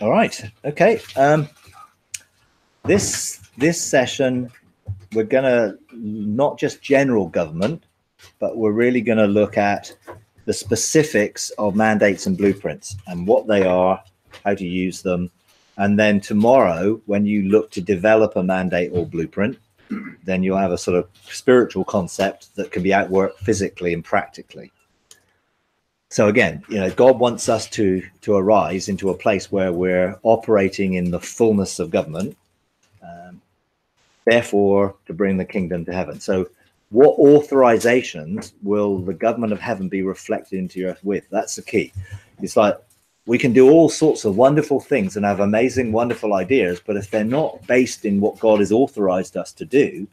All right. Okay. This session, we're going to not just general government, but we're really going to look at the specifics of mandates and blueprints and what they are, how to use them. And then tomorrow, when you look to develop a mandate or blueprint, then you'll have a sort of spiritual concept that can be outworked physically and practically. So again, God wants us to arise into a place where we're operating in the fullness of government, therefore to bring the kingdom to heaven. So what authorizations will the government of heaven be reflected into the earth with? That's the key. It's like we can do all sorts of wonderful things and have amazing, wonderful ideas, but if they're not based in what God has authorized us to do,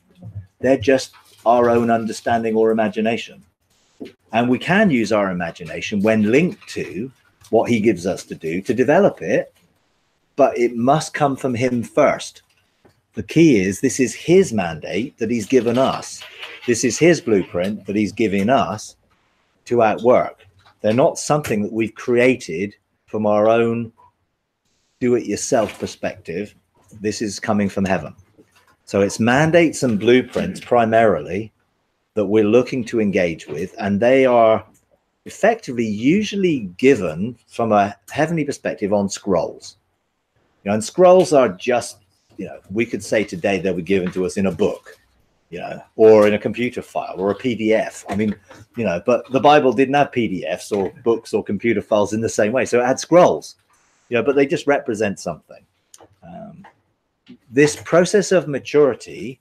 they're just our own understanding or imagination. And we can use our imagination when linked to what he gives us to do to develop it, but it must come from him first. The key is this is his mandate that he's given us. This is his blueprint that he's giving us to outwork. They're not something that we've created from our own do-it-yourself perspective. This is coming from heaven. So it's mandates and blueprints primarily that we're looking to engage with, and they are effectively usually given from a heavenly perspective on scrolls. And scrolls are just, we could say today they were given to us in a book, or in a computer file or a PDF. I mean, but the Bible didn't have PDFs or books or computer files in the same way. So it had scrolls, but they just represent something. This process of maturity,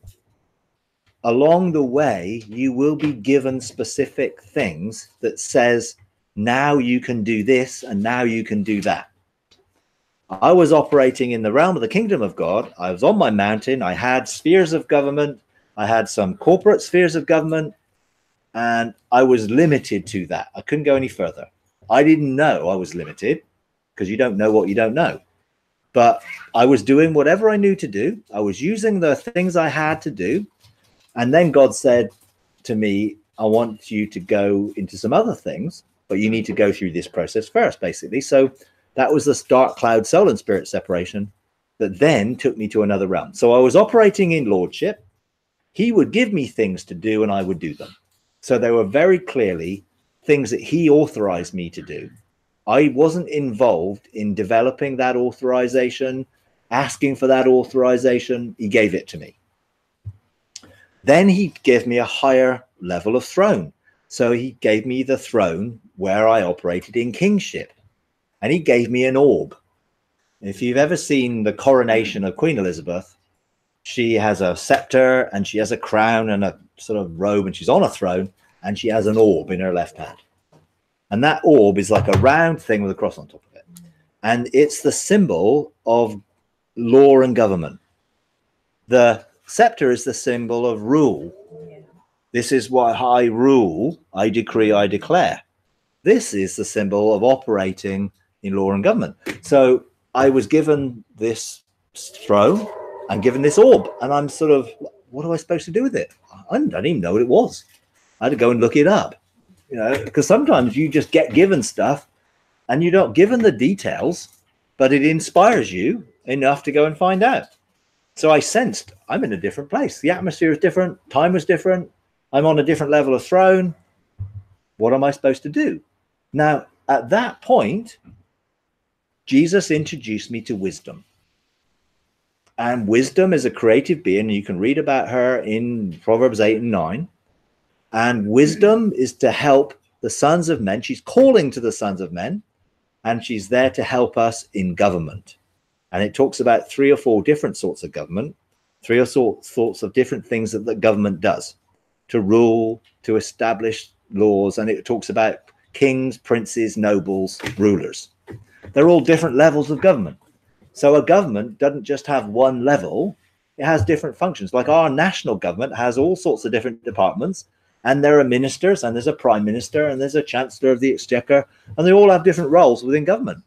along the way, you will be given specific things that says, now you can do this and now you can do that. I was operating in the realm of the kingdom of God. I was on my mountain. I had spheres of government. I had some corporate spheres of government, and I was limited to that. I couldn't go any further. I didn't know I was limited because you don't know what you don't know. But I was doing whatever I knew to do. I was using the things I had to do. And then God said to me, I want you to go into some other things, but you need to go through this process first, basically. So that was the dark cloud soul and spirit separation that then took me to another realm. So I was operating in lordship. He would give me things to do and I would do them. So they were very clearly things that he authorized me to do. I wasn't involved in developing that authorization, asking for that authorization. He gave it to me. Then he gave me a higher level of throne. So he gave me the throne where I operated in kingship. And he gave me an orb. If you've ever seen the coronation of Queen Elizabeth, she has a scepter and she has a crown and a sort of robe, and she's on a throne and she has an orb in her left hand. And that orb is like a round thing with a cross on top of it. And it's the symbol of law and government. The scepter is the symbol of rule. This is what I rule, I decree, I declare. This is the symbol of operating in law and government. So I was given this throne and given this orb, and I'm sort of, what am I supposed to do with it? I don't even know what it was. I had to go and look it up, because sometimes you just get given stuff and you're not given the details, but it inspires you enough to go and find out. So I sensed I'm in a different place. The atmosphere is different. Time was different. I'm on a different level of throne. What am I supposed to do? Now, at that point, Jesus introduced me to wisdom. And wisdom is a creative being. You can read about her in Proverbs 8 and 9. And wisdom is to help the sons of men. She's calling to the sons of men, and she's there to help us in government. And it talks about 3 or 4 different sorts of government, 3 or 4 sorts of different things that the government does to rule, to establish laws. And it talks about kings, princes, nobles, rulers. They're all different levels of government. So a government doesn't just have one level. It has different functions. Like our national government has all sorts of different departments. And there are ministers, and there's a prime minister, and there's a chancellor of the exchequer, and they all have different roles within government.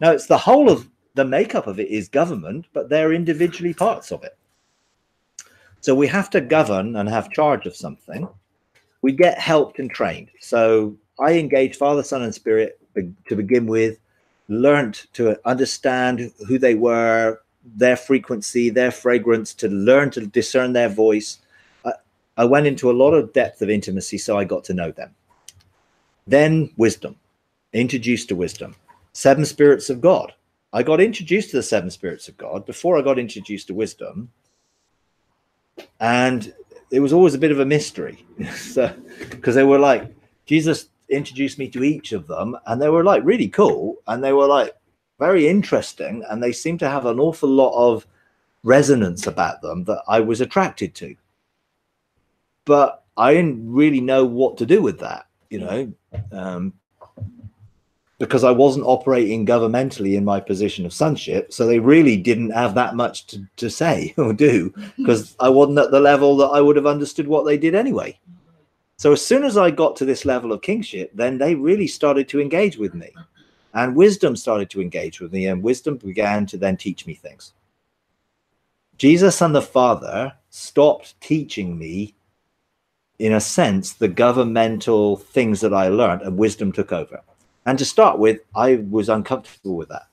Now, it's the whole of the makeup of it is government, but they're individually parts of it. So we have to govern and have charge of something. We get helped and trained. So I engage Father, Son, and Spirit to begin with learned to understand who they were, their frequency, their fragrance, to learn to discern their voice. I went into a lot of depth of intimacy, so I got to know them. Then wisdom, introduced to wisdom. 7 spirits of God. I got introduced to the 7 spirits of God before I got introduced to wisdom. And it was always a bit of a mystery. So, because they were like, Jesus introduced me to each of them, and they were like really cool, and they were like very interesting, and they seemed to have an awful lot of resonance about them that I was attracted to. But I didn't really know what to do with that, you know, because I wasn't operating governmentally in my position of sonship. So they really didn't have that much to say or do, because I wasn't at the level that I would have understood what they did anyway. So as soon as I got to this level of kingship, then they really started to engage with me, and wisdom started to engage with me, and wisdom began to then teach me things. Jesus and the Father stopped teaching me, in a sense, the governmental things that I learned, and wisdom took over. And to start with, I was uncomfortable with that,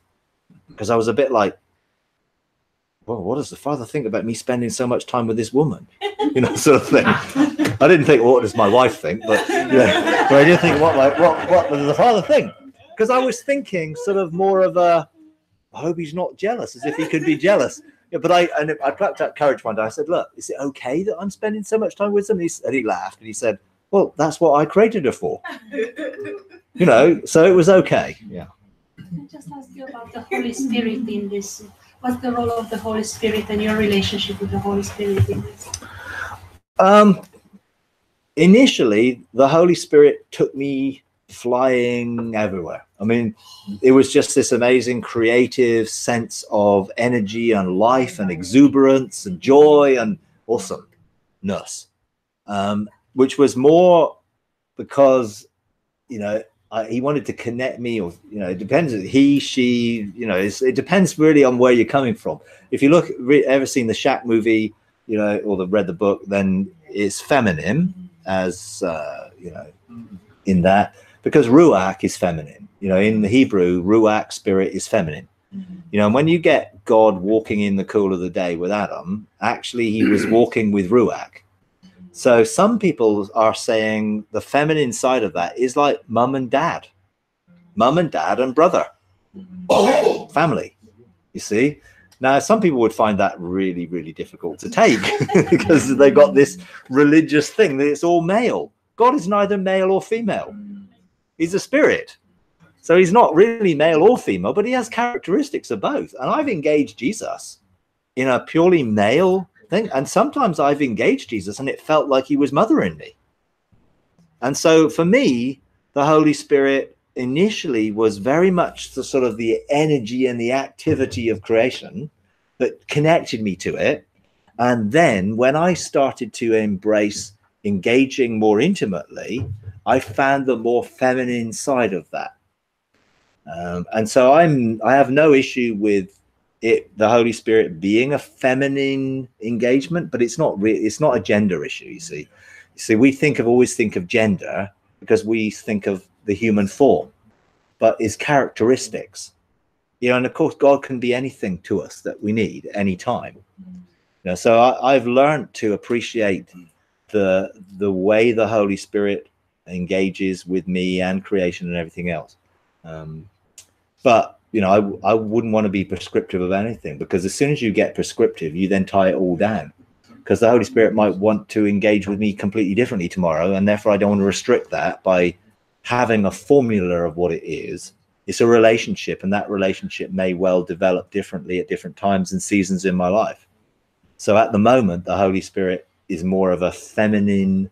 because I was a bit like, well, what does the Father think about me spending so much time with this woman? You know, sort of thing. I didn't think, well, what does my wife think? But, yeah, but I did think, what does the Father think? Because I was thinking sort of more of a, I hope he's not jealous, as if he could be jealous. Yeah, but I plucked out courage one day. I said, look, is it okay that I'm spending so much time with them? And he laughed, and he said, well, that's what I created her for. You know, so it was okay. Yeah. I just ask you about the Holy Spirit in this. What's the role of the Holy Spirit and your relationship with the Holy Spirit in this? Initially, the Holy Spirit took me flying everywhere. I mean, it was just this amazing creative sense of energy and life and exuberance and joy and awesomeness, which was more because, you know, he wanted to connect me, or, you know, it depends. He, she, you know, it depends really on where you're coming from. If you look, ever seen the Shack movie, you know, or read the book, then it's feminine, as you know, in that, because ruach is feminine. You know, in the Hebrew, ruach, spirit, is feminine. You know, and when you get God walking in the cool of the day with Adam, actually he was walking with ruach. So some people are saying the feminine side of that is like mum and dad and brother, family, you see. Now, some people would find that really, really difficult to take because they got this religious thing that it's all male. God is neither male or female. He's a spirit. So he's not really male or female, but he has characteristics of both. And I've engaged Jesus in a purely male thing. And sometimes I've engaged Jesus and it felt like he was mothering me. And so for me, the Holy Spirit initially was very much the sort of the energy and the activity of creation that connected me to it. And then when I started to embrace engaging more intimately, I found the more feminine side of that. And so I have no issue with it, the Holy Spirit being a feminine engagement, but it's not a gender issue. You see, we always think of gender because we think of the human form, but its characteristics, you know, and of course God can be anything to us that we need any time. You know, so I've learned to appreciate the way the Holy Spirit engages with me and creation and everything else. But, you know, I wouldn't want to be prescriptive of anything, because as soon as you get prescriptive, you then tie it all down, because the Holy Spirit might want to engage with me completely differently tomorrow. And therefore, I don't want to restrict that by having a formula of what it is. It's a relationship, and that relationship may well develop differently at different times and seasons in my life. So at the moment, the Holy Spirit is more of a feminine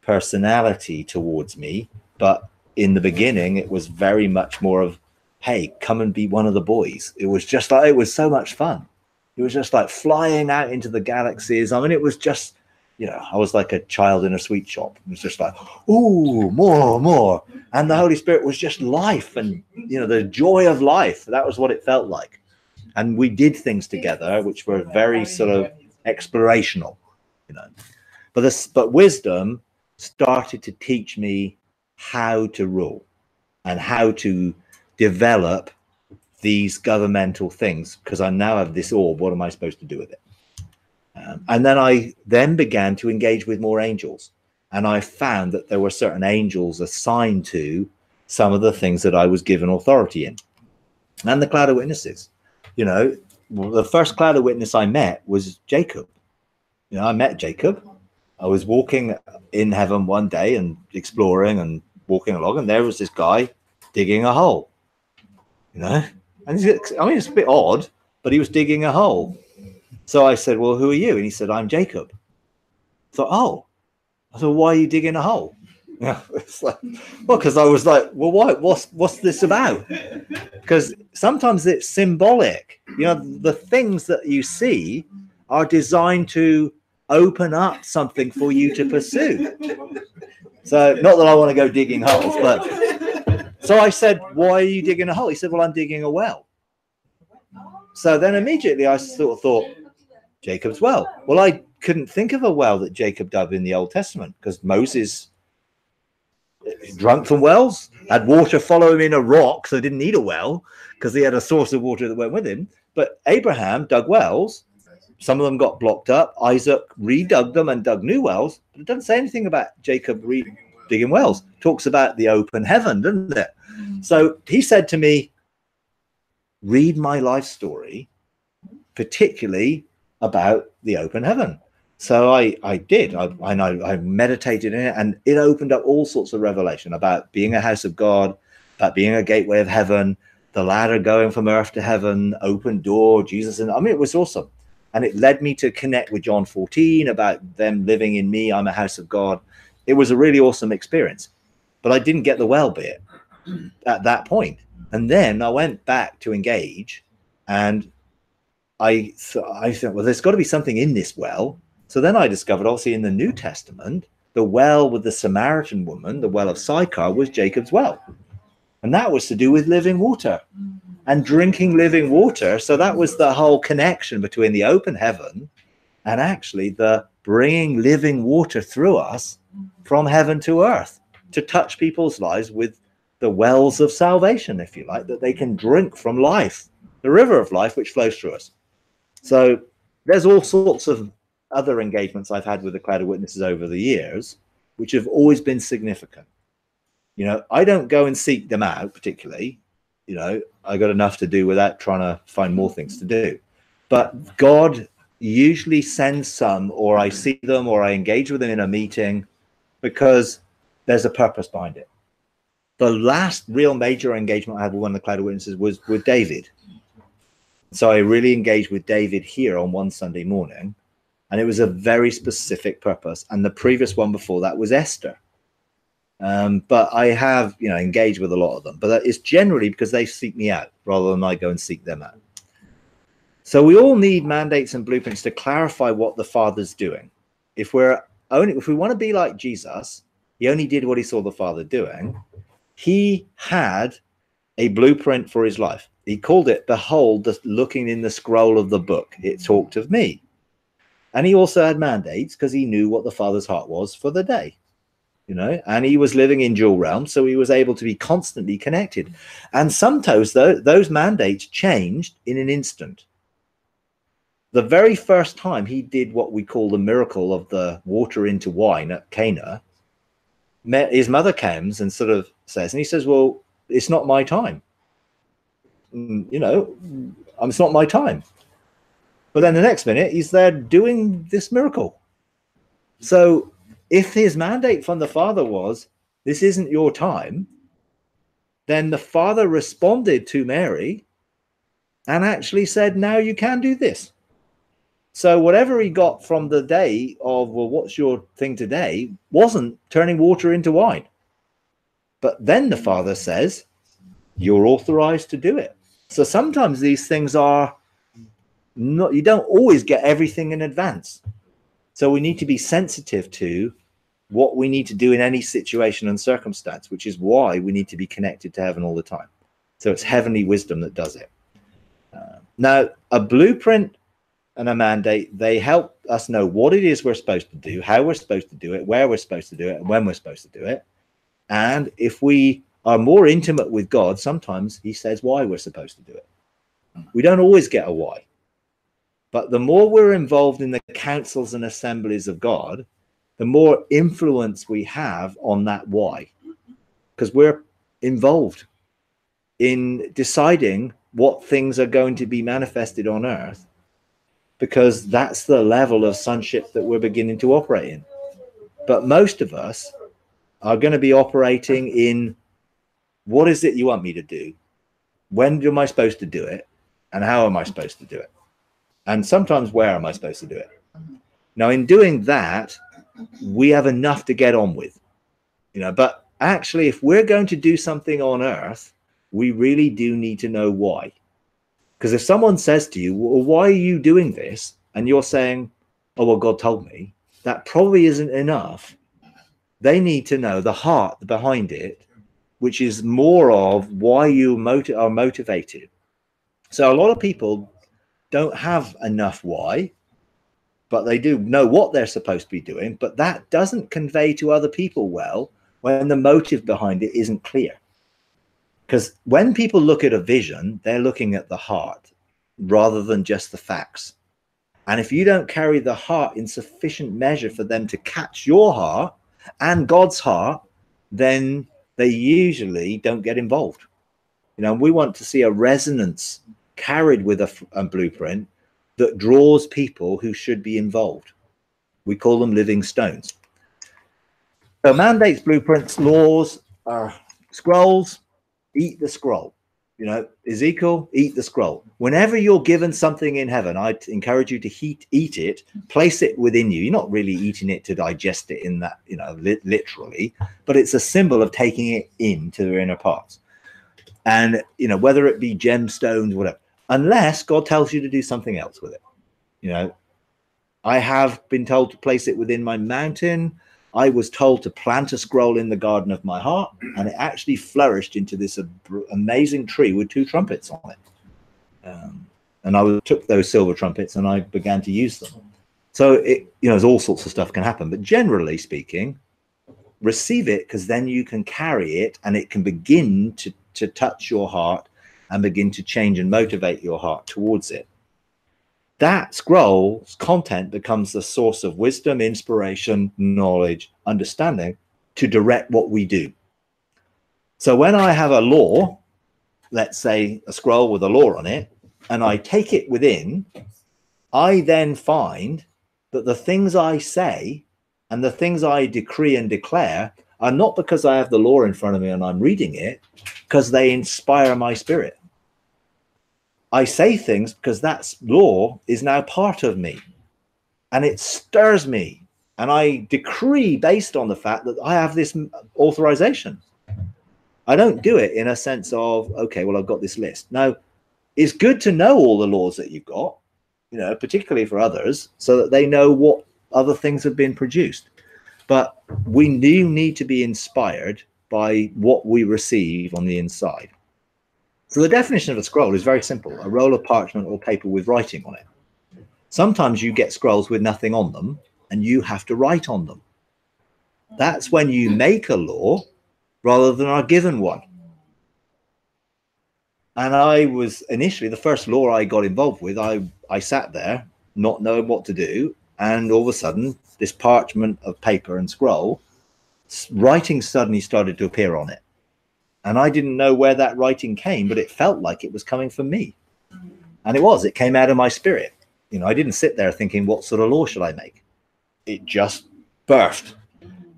personality towards me. But in the beginning, it was very much more of, hey, come and be one of the boys. It was just like, it was so much fun. It was just like flying out into the galaxies. I mean, it was just, you know, I was like a child in a sweet shop. It was just like, ooh, more. And the Holy Spirit was just life and, you know, the joy of life. That was what it felt like. And we did things together, which were very sort of explorational, you know. But wisdom started to teach me how to rule and how to develop these governmental things because I now have this orb. What am I supposed to do with it? And then I then began to engage with more angels. And I found that there were certain angels assigned to some of the things that I was given authority in. And the cloud of witnesses, you know, the first cloud of witness I met was Jacob. You know, I met Jacob. I was walking in heaven one day and exploring and walking along, and there was this guy digging a hole, you know, and I mean, it's a bit odd, but he was digging a hole. So I said, well, who are you? And he said, I'm Jacob. I thought, oh, I thought, why are you digging a hole? Yeah, it's like, well, because I was like, well, what's this about? Because sometimes it's symbolic. You know, the things that you see are designed to open up something for you to pursue. So not that I want to go digging holes, but so I said, why are you digging a hole? He said, well, I'm digging a well. So then immediately I sort of thought, Jacob's well. Well, I couldn't think of a well that Jacob dug in the Old Testament because Moses drunk from wells, had water follow him in a rock, so didn't need a well because he had a source of water that went with him. But Abraham dug wells. Some of them got blocked up. Isaac redug them and dug new wells. But it doesn't say anything about Jacob digging wells. It talks about the open heaven, doesn't it? So he said to me, read my life story, particularly about the open heaven. So I did. I meditated in it, and it opened up all sorts of revelation about being a house of God, about being a gateway of heaven, the ladder going from earth to heaven, open door, Jesus. And I mean, it was awesome. And it led me to connect with John 14 about them living in me. I'm a house of God. It was a really awesome experience, but I didn't get the well bit at that point. And then I went back to engage, and I thought, well, there's got to be something in this well. So then I discovered, obviously, in the New Testament, the well with the Samaritan woman, the well of Sychar, was Jacob's well. And that was to do with living water and drinking living water. So that was the whole connection between the open heaven and actually the bringing living water through us from heaven to earth to touch people's lives with the wells of salvation, if you like, that they can drink from life, the river of life which flows through us. So there's all sorts of other engagements I've had with the cloud of witnesses over the years, which have always been significant. You know, I don't go and seek them out particularly. You know, I got enough to do without trying to find more things to do. But God usually sends some, or I see them, or I engage with them in a meeting because there's a purpose behind it. The last real major engagement I had with one of the cloud of witnesses was with David. So I really engaged with David here on one Sunday morning. And it was a very specific purpose. And the previous one before that was Esther. But I have, you know, engaged with a lot of them. But it's generally because they seek me out rather than I go and seek them out. So we all need mandates and blueprints to clarify what the Father's doing. If we want to be like Jesus, he only did what he saw the Father doing. He had a blueprint for his life. He called it, behold, looking in the scroll of the book. It talked of me. And he also had mandates because he knew what the Father's heart was for the day, you know, and he was living in dual realms. So he was able to be constantly connected. And sometimes those mandates changed in an instant. The very first time he did what we call the miracle of the water into wine at Cana, his mother comes and sort of says, and he says, well, it's not my time. You know, it's not my time. But then the next minute, he's there doing this miracle. So if his mandate from the Father was, this isn't your time, then the Father responded to Mary and actually said, now you can do this. So whatever he got from the day of, well, what's your thing today, wasn't turning water into wine. But then the Father says, you're authorized to do it. So sometimes these things are not, you don't always get everything in advance. So we need to be sensitive to what we need to do in any situation and circumstance, which is why we need to be connected to heaven all the time. So it's heavenly wisdom that does it. Now, a blueprint and a mandate, they help us know what it is we're supposed to do, how we're supposed to do it, where we're supposed to do it, and when we're supposed to do it. And if we are more intimate with God, sometimes he says why we're supposed to do it. We don't always get a why. But the more we're involved in the councils and assemblies of God, the more influence we have on that why. Because we're involved in deciding what things are going to be manifested on earth, because that's the level of sonship that we're beginning to operate in. But most of us are going to be operating in, what is it you want me to do? When am I supposed to do it? And how am I supposed to do it? And sometimes, where am I supposed to do it? Now, in doing that, we have enough to get on with, you know. But actually, if we're going to do something on earth, we really do need to know why. Because if someone says to you, well, why are you doing this? And you're saying, oh, well, God told me, that probably isn't enough. They need to know the heart behind it, which is more of why you are motivated. So a lot of people don't have enough why, but they do know what they're supposed to be doing. But that doesn't convey to other people well when the motive behind it isn't clear. Because when people look at a vision, they're looking at the heart rather than just the facts. And if you don't carry the heart in sufficient measure for them to catch your heart and God's heart, then they usually don't get involved. You know, we want to see a resonance carried with a blueprint that draws people who should be involved. We call them living stones. So mandates, blueprints, laws, scrolls, eat the scroll. You know, Ezekiel, eat the scroll. Whenever you're given something in heaven, I'd encourage you to eat it, place it within you. You're not really eating it to digest it in that, you know, literally, but it's a symbol of taking it into the inner parts. And, you know, whether it be gemstones, whatever, unless God tells you to do something else with it. You know, I have been told to place it within my mountain. I was told to plant a scroll in the garden of my heart, and it actually flourished into this amazing tree with 2 trumpets on it. And I took those silver trumpets and I began to use them. So, you know, there's all sorts of stuff can happen. But generally speaking, receive it, because then you can carry it and it can begin to touch your heart and begin to change and motivate your heart towards it. That scroll's content becomes the source of wisdom, inspiration, knowledge, understanding to direct what we do. So when I have a law, let's say a scroll with a law on it, and I take it within, I then find that the things I say and the things I decree and declare are not because I have the law in front of me and I'm reading it, because they inspire my spirit. I say things because that law is now part of me and it stirs me, and I decree based on the fact that I have this authorization. I don't do it in a sense of, okay, well, I've got this list. No, it's good to know all the laws that you've got, you know, particularly for others, so that they know what other things have been produced. But we do need to be inspired by what we receive on the inside. So the definition of a scroll is very simple: a roll of parchment or paper with writing on it. Sometimes you get scrolls with nothing on them and you have to write on them. That's when you make a law rather than are given one. And I was initially, the first law I got involved with, I sat there not knowing what to do, and all of a sudden this parchment of paper and scroll, writing suddenly started to appear on it. And I didn't know where that writing came, but it felt like it was coming from me. And it came out of my spirit. You know, I didn't sit there thinking, what sort of law should I make? It just birthed,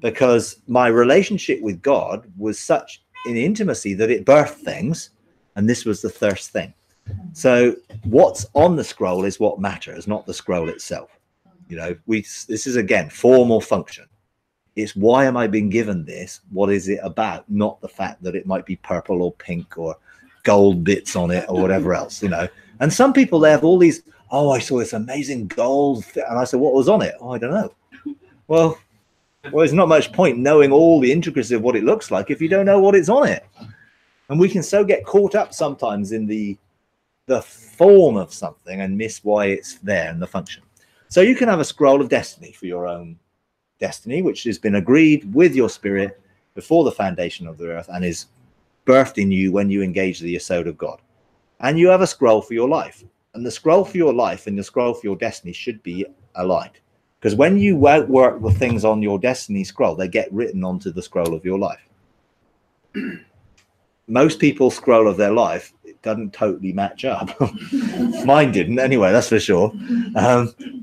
because my relationship with God was such in intimacy that it birthed things. And this was the first thing. So what's on the scroll is what matters, not the scroll itself. You know, this is, again, form or function. It's why am I being given this? What is it about? Not the fact that it might be purple or pink or gold bits on it or whatever else, you know. And some people, they have all these, oh, I saw this amazing gold. And I said, what was on it? Oh, I don't know. Well, there's not much point knowing all the intricacies of what it looks like if you don't know what is on it. And we can so get caught up sometimes in the form of something and miss why it's there and the function. So you can have a scroll of destiny for your own destiny, which has been agreed with your spirit before the foundation of the earth and is birthed in you when you engage the Yesod of God. And you have a scroll for your life. And the scroll for your life and the scroll for your destiny should be aligned. Because when you outwork the things on your destiny scroll, they get written onto the scroll of your life. Most people's scroll of their life, it doesn't totally match up. Mine didn't anyway, that's for sure.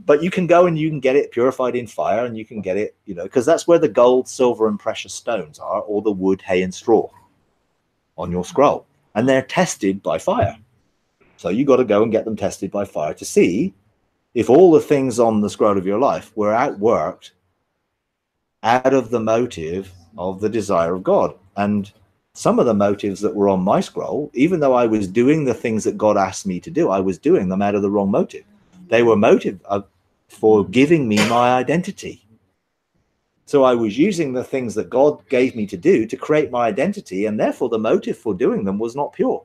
But you can go and you can get it purified in fire, and you can get it, you know, because that's where the gold, silver, and precious stones are, or the wood, hay, and straw on your scroll. And they're tested by fire. So you got to go and get them tested by fire to see if all the things on the scroll of your life were outworked out of the motive of the desire of God. And some of the motives that were on my scroll, even though I was doing the things that God asked me to do, I was doing them out of the wrong motive. They were motive for giving me my identity. So I was using the things that God gave me to do to create my identity, and therefore the motive for doing them was not pure.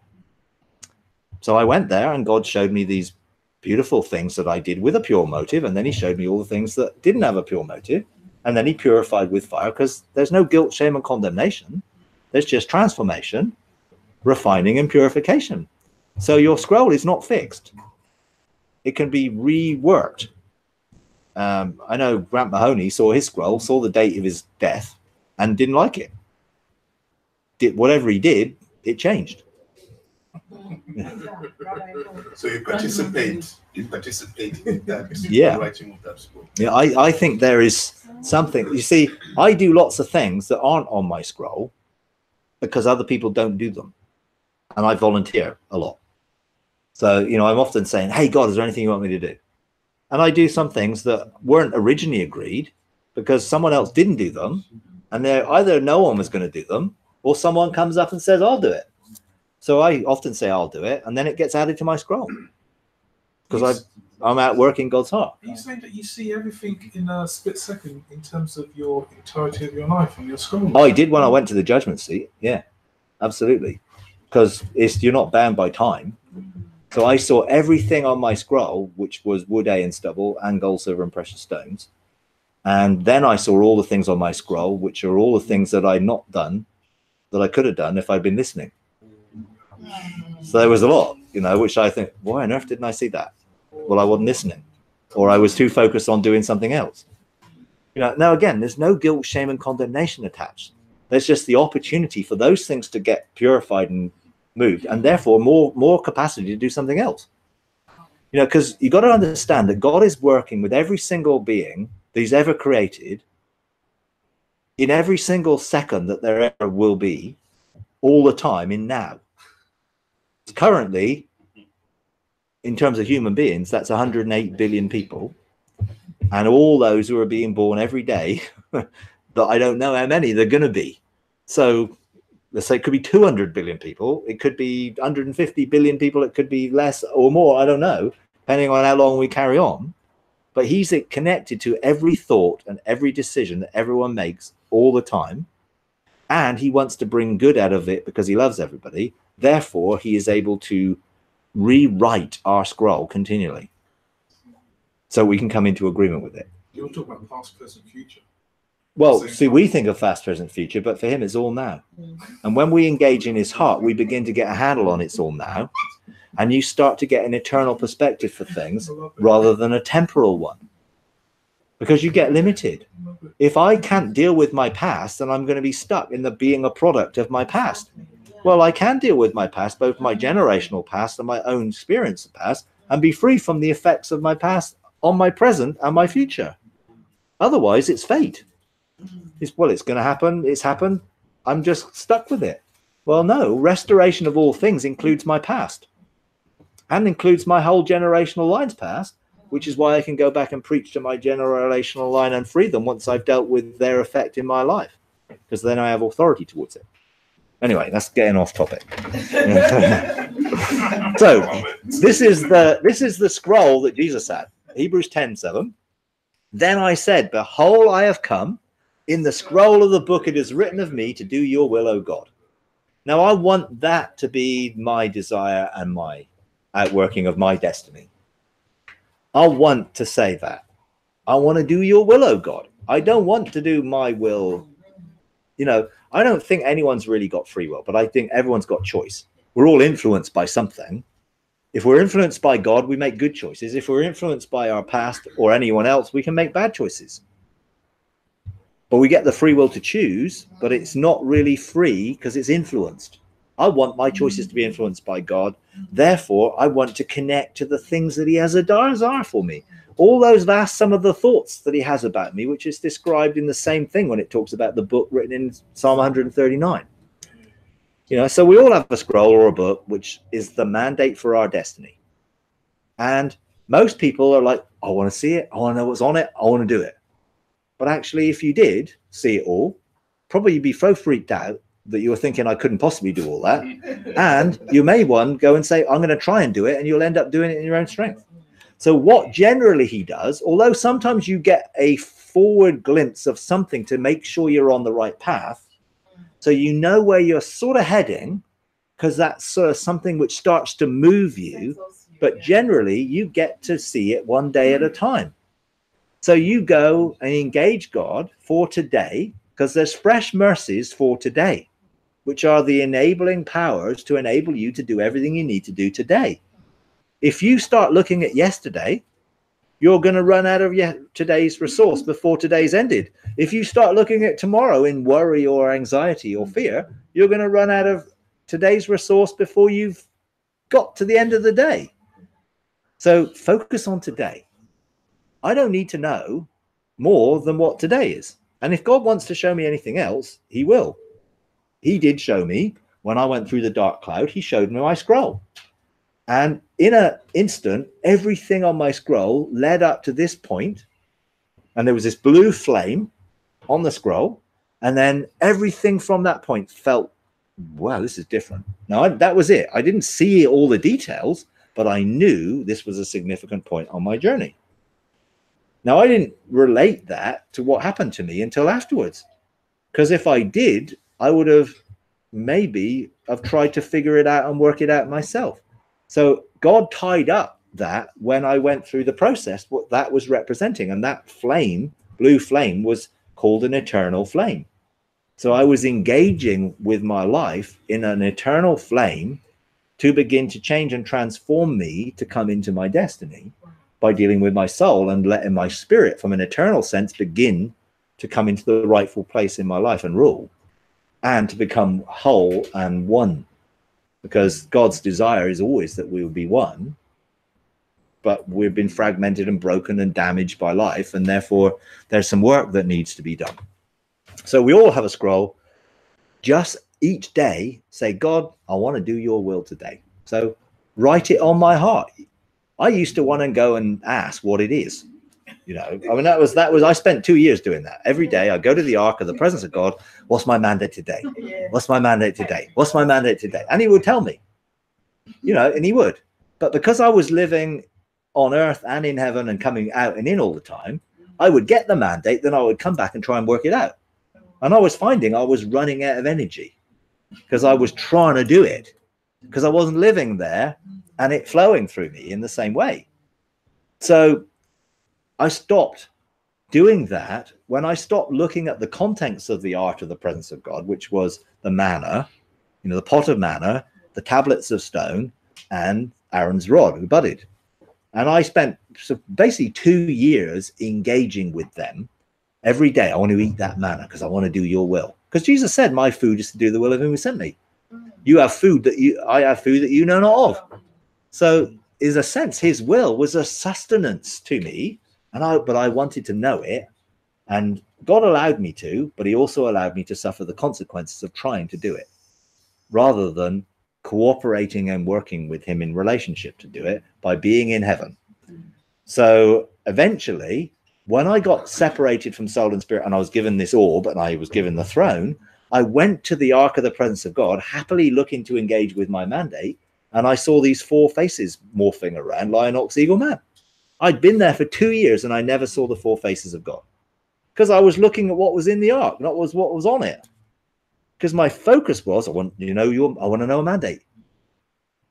So I went there, and God showed me these beautiful things that I did with a pure motive, and then he showed me all the things that didn't have a pure motive, and then he purified with fire, because there's no guilt, shame, and condemnation. There's just transformation, refining, and purification. So your scroll is not fixed. It can be reworked. I know Grant Mahoney saw his scroll, saw the date of his death, and didn't like it. Whatever he did, it changed. So you participate in that, yeah. writing of that scroll. Yeah, I think there is something. You see, I do lots of things that aren't on my scroll because other people don't do them, and I volunteer a lot. So, you know, I'm often saying, hey, God, is there anything you want me to do? And I do some things that weren't originally agreed because someone else didn't do them, and they're either no one was going to do them, or someone comes up and says, I'll do it. So I often say I'll do it, and then it gets added to my scroll because I'm out working God's heart. Are you saying that you see everything in a split second in terms of your entirety of your life on your scroll? Oh, I did when I went to the judgment seat. Yeah, absolutely. Because you're not bound by time. So I saw everything on my scroll, which was wood, hay, and stubble, and gold, silver, and precious stones. And then I saw all the things on my scroll, which are all the things that I'd not done, that I could have done if I'd been listening. So there was a lot, you know, which I think, why on earth didn't I see that? Well, I wasn't listening, or I was too focused on doing something else. You know, now again, there's no guilt, shame, and condemnation attached. There's just the opportunity for those things to get purified and moved, and therefore more capacity to do something else. You know, because you got to understand that God is working with every single being that he's ever created in every single second that there ever will be, all the time in now. Currently, in terms of human beings, that's 108 billion people, and all those who are being born every day that I don't know how many they're going to be. So let's say it could be 200 billion people, it could be 150 billion people, it could be less or more, I don't know, depending on how long we carry on. But he's connected to every thought and every decision that everyone makes all the time, and he wants to bring good out of it because he loves everybody. Therefore, he is able to rewrite our scroll continually so we can come into agreement with it. You're talking about past, present, future. Well, see, we think of past, present, future, but for him, it's all now. And when we engage in his heart, we begin to get a handle on it's all now. And you start to get an eternal perspective for things rather than a temporal one. Because you get limited. If I can't deal with my past, then I'm going to be stuck in the being a product of my past. Well, I can deal with my past, both my generational past and my own experience of past, and be free from the effects of my past on my present and my future. Otherwise, it's fate. It's going to happen. It's happened. I'm just stuck with it. Well, no, restoration of all things includes my past and includes my whole generational line's past, which is why I can go back and preach to my generational line and free them once I've dealt with their effect in my life, because then I have authority towards it. Anyway, that's getting off topic. So this is the scroll that Jesus had. Hebrews 10:7. Then I said, behold, I have come. In the scroll of the book it is written of me to do your will, O God. Now I want that to be my desire and my outworking of my destiny. I want to say that. I want to do your will, O God. I don't want to do my will. You know, I don't think anyone's really got free will, but I think everyone's got choice. We're all influenced by something. If we're influenced by God, we make good choices. If we're influenced by our past or anyone else, we can make bad choices. But we get the free will to choose, but it's not really free because it's influenced. I want my choices to be influenced by God. Therefore, I want to connect to the things that he has a desire for me. All those vast, some of the thoughts that he has about me, which is described in the same thing when it talks about the book written in Psalm 139. You know, so we all have a scroll or a book, which is the mandate for our destiny. And most people are like, I want to see it. I want to know what's on it. I want to do it. But actually, if you did see it all, probably you'd be so freaked out that you were thinking, I couldn't possibly do all that. And you may go and say, I'm going to try and do it. And you'll end up doing it in your own strength. So what generally he does, although sometimes you get a forward glimpse of something to make sure you're on the right path, so you know where you're sort of heading, because that's sort of something which starts to move you. But generally, you get to see it one day at a time. So you go and engage God for today, because there's fresh mercies for today, which are the enabling powers to enable you to do everything you need to do today. If you start looking at yesterday, you're going to run out of today's resource before today's ended. If you start looking at tomorrow in worry or anxiety or fear, you're going to run out of today's resource before you've got to the end of the day. So focus on today. I don't need to know more than what today is. And if God wants to show me anything else, he will. He did show me when I went through the dark cloud, he showed me my scroll. And in an instant, everything on my scroll led up to this point, and there was this blue flame on the scroll, and then everything from that point felt, wow, this is different. Now, that was it. I didn't see all the details, but I knew this was a significant point on my journey. Now, I didn't relate that to what happened to me until afterwards, because if I did, I would have maybe have tried to figure it out and work it out myself. So God tied up that when I went through the process, what that was representing. And that flame, blue flame, was called an eternal flame. So I was engaging with my life in an eternal flame to begin to change and transform me to come into my destiny by dealing with my soul and letting my spirit, from an eternal sense, begin to come into the rightful place in my life and rule, and to become whole and one. Because God's desire is always that we will be one, but we've been fragmented and broken and damaged by life, and therefore there's some work that needs to be done. So we all have a scroll. Just each day say, God, I want to do your will today. So write it on my heart. I used to want to go and ask what it is. You know, I mean, that was, I spent 2 years doing that. Every day I go to the ark of the presence of God. What's my mandate today? What's my mandate today? What's my mandate today? And he would tell me, you know, and he would. But because I was living on earth and in heaven and coming out and in all the time, I would get the mandate, then I would come back and try and work it out. And I was finding I was running out of energy because I was trying to do it, because I wasn't living there and it flowing through me in the same way. So I stopped doing that when I stopped looking at the contents of the ark of the presence of God, which was the manna, you know, the pot of manna, the tablets of stone, and Aaron's rod who budded. And I spent basically 2 years engaging with them every day. I want to eat that manna because I want to do your will. Because Jesus said, my food is to do the will of him who sent me. You have food I have food that you know not of. So in a sense, his will was a sustenance to me. But I wanted to know it, and God allowed me to, but he also allowed me to suffer the consequences of trying to do it, rather than cooperating and working with him in relationship to do it by being in heaven. So eventually, when I got separated from soul and spirit, and I was given this orb and I was given the throne, I went to the ark of the presence of God, happily looking to engage with my mandate, and I saw these 4 faces morphing around: lion, ox, eagle, man. I'd been there for 2 years and I never saw the 4 faces of God, because I was looking at what was in the ark, not what was on it. Because my focus was, I want to know a mandate.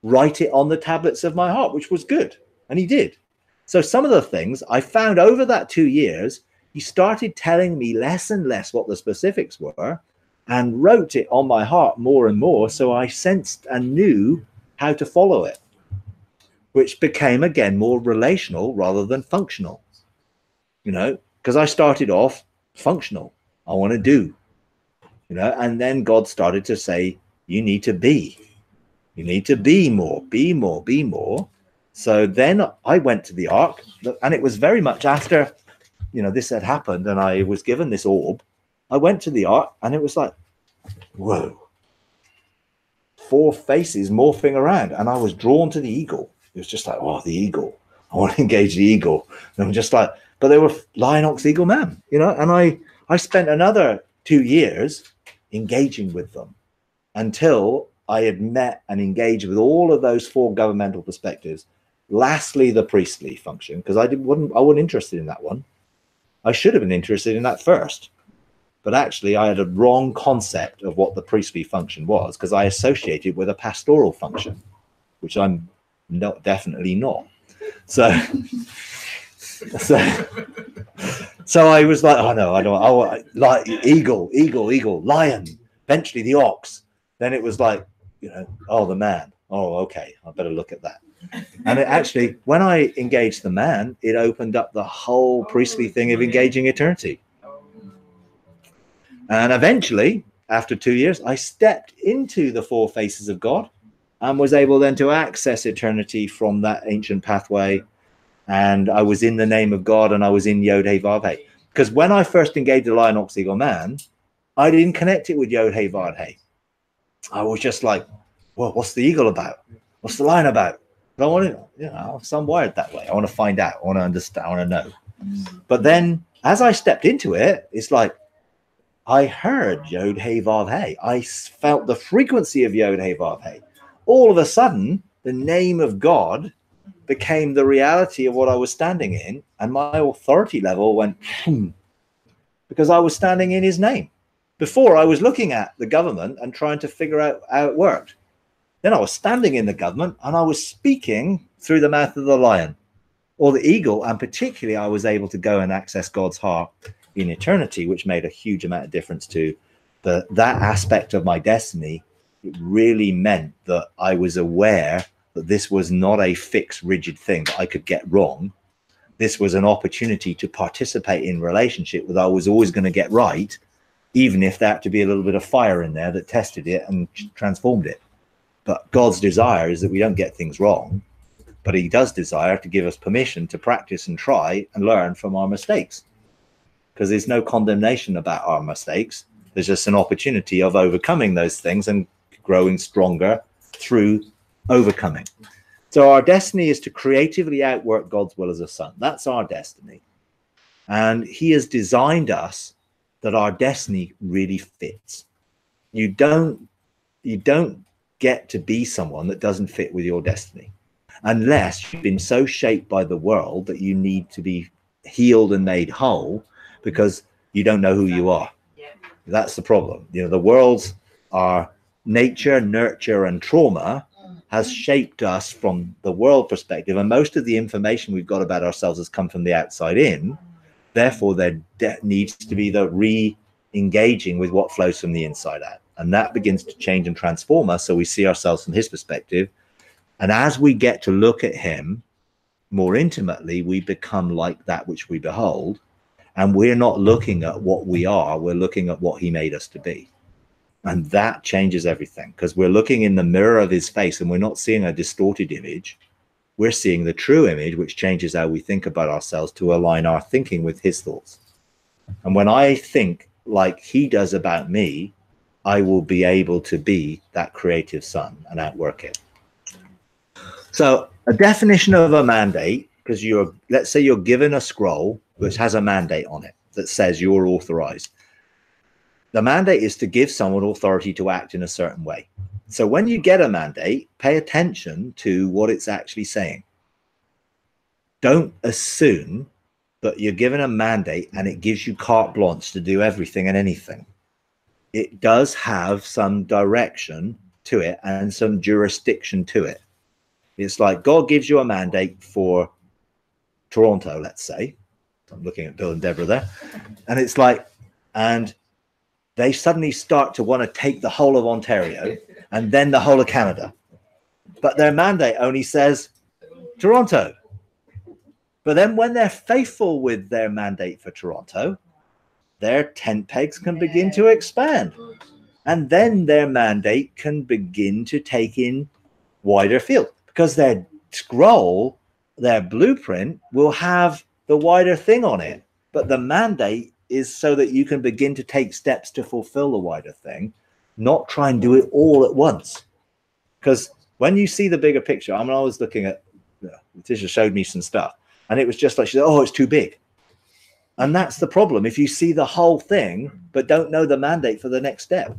Write it on the tablets of my heart, which was good. And he did. So some of the things I found over that 2 years, he started telling me less and less what the specifics were, and wrote it on my heart more and more. So I sensed and knew how to follow it, which became again more relational rather than functional, you know, because I started off functional. I want to do, you know, and then God started to say, you need to be more, be more, be more. So then I went to the ark, and it was very much after, you know, this had happened and I was given this orb. I went to the ark and it was like, whoa, 4 faces morphing around, and I was drawn to the eagle. It was just like, oh, the eagle, I want to engage the eagle. And I'm just like, but they were lion, ox, eagle, man, you know. And I spent another 2 years engaging with them until I had met and engaged with all of those 4 governmental perspectives. Lastly, the priestly function, because I wasn't interested in that one. I should have been interested in that first. But actually, I had a wrong concept of what the priestly function was, because I associated with a pastoral function, which I'm definitely not. So I was like, oh no, I don't. Oh, like eagle, lion, eventually the ox. Then it was like, you know, oh, the man. Oh, okay, I better look at that. And it actually, when I engaged the man, it opened up the whole priestly thing of engaging eternity. And eventually, after 2 years, I stepped into the 4 faces of God and was able then to access eternity from that ancient pathway. And I was in the name of God, and I was in Yod-Heh-Vav-Heh. Because when I first engaged the lion, ox, eagle, man, I didn't connect it with Yod-Heh-Vav-Heh. I was just like, well, what's the eagle about? What's the lion about? I want to, you know, so I'm wired that way. I want to find out. I want to understand. I want to know. But then as I stepped into it, it's like, I heard Yod-Heh-Vav-Heh. I felt the frequency of Yod-Heh-Vav-Heh. All of a sudden, the name of God became the reality of what I was standing in, and my authority level went because I was standing in his name. Before, I was looking at the government and trying to figure out how it worked. Then I was standing in the government and I was speaking through the mouth of the lion or the eagle, and particularly I was able to go and access God's heart in eternity, which made a huge amount of difference to that aspect of my destiny. It really meant that I was aware that this was not a fixed, rigid thing that I could get wrong. This was an opportunity to participate in relationship that I was always going to get right, even if there had to be a little bit of fire in there that tested it and transformed it. But God's desire is that we don't get things wrong, but he does desire to give us permission to practice and try and learn from our mistakes. Because there's no condemnation about our mistakes. There's just an opportunity of overcoming those things and growing stronger through overcoming. So our destiny is to creatively outwork God's will as a son. That's our destiny. And he has designed us that our destiny really fits. You don't get to be someone that doesn't fit with your destiny, unless you've been so shaped by the world that you need to be healed and made whole, because you don't know who you are. That's the problem. You know, the world's our nature, nurture, and trauma has shaped us from the world perspective, and most of the information we've got about ourselves has come from the outside in. Therefore, there needs to be the re-engaging with what flows from the inside out, and that begins to change and transform us, so we see ourselves from his perspective. And as we get to look at him more intimately, we become like that which we behold. And we're not looking at what we are, we're looking at what he made us to be. And that changes everything, because we're looking in the mirror of his face and we're not seeing a distorted image. We're seeing the true image, which changes how we think about ourselves to align our thinking with his thoughts. And when I think like he does about me, I will be able to be that creative son and outwork it. So a definition of a mandate, because let's say you're given a scroll which has a mandate on it that says you're authorized. The mandate is to give someone authority to act in a certain way. So when you get a mandate, pay attention to what it's actually saying. Don't assume that you're given a mandate and it gives you carte blanche to do everything and anything. It does have some direction to it and some jurisdiction to it. It's like God gives you a mandate for Toronto, let's say. I'm looking at Bill and Deborah there. And it's like, and they suddenly start to want to take the whole of Ontario and then the whole of Canada. But their mandate only says Toronto. But then when they're faithful with their mandate for Toronto, their tent pegs can begin to expand. And then their mandate can begin to take in wider field, because their scroll, their blueprint will have the wider thing on it. But the mandate is so that you can begin to take steps to fulfill the wider thing, not try and do it all at once. Because when you see the bigger picture, I mean, I was looking at, Letitia showed me some stuff, and it was just like, she said, oh, it's too big. And that's the problem. If you see the whole thing, but don't know the mandate for the next step,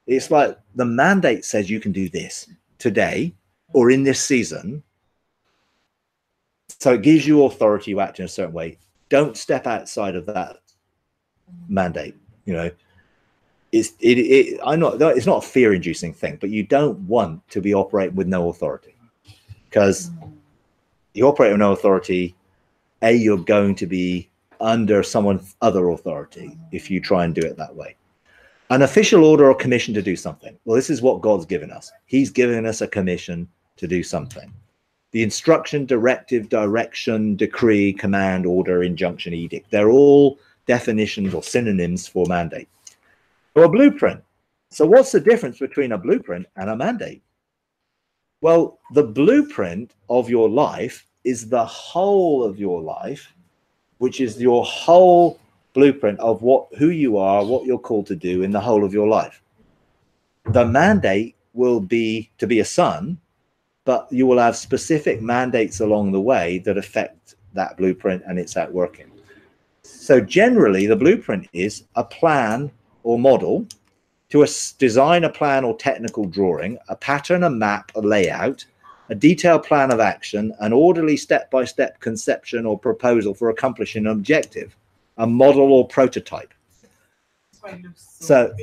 it's like the mandate says you can do this today or in this season. So it gives you authority to act in a certain way. Don't step outside of that mandate. You know, it's not a fear-inducing thing, but you don't want to be operating with no authority, because you operate with no authority. You're going to be under someone's other authority if you try and do it that way. An official order or commission to do something. Well, this is what God's given us. He's given us a commission to do something. The instruction, directive, direction, decree, command, order, injunction, edict. They're all definitions or synonyms for mandate. Or a blueprint. So what's the difference between a blueprint and a mandate? Well, the blueprint of your life is the whole of your life, which is your whole blueprint of who you are, what you're called to do in the whole of your life. The mandate will be to be a son, but you will have specific mandates along the way that affect that blueprint and its outworking. So generally, the blueprint is a plan or model to design a plan or technical drawing, a pattern, a map, a layout, a detailed plan of action, an orderly step-by-step conception or proposal for accomplishing an objective, a model or prototype. So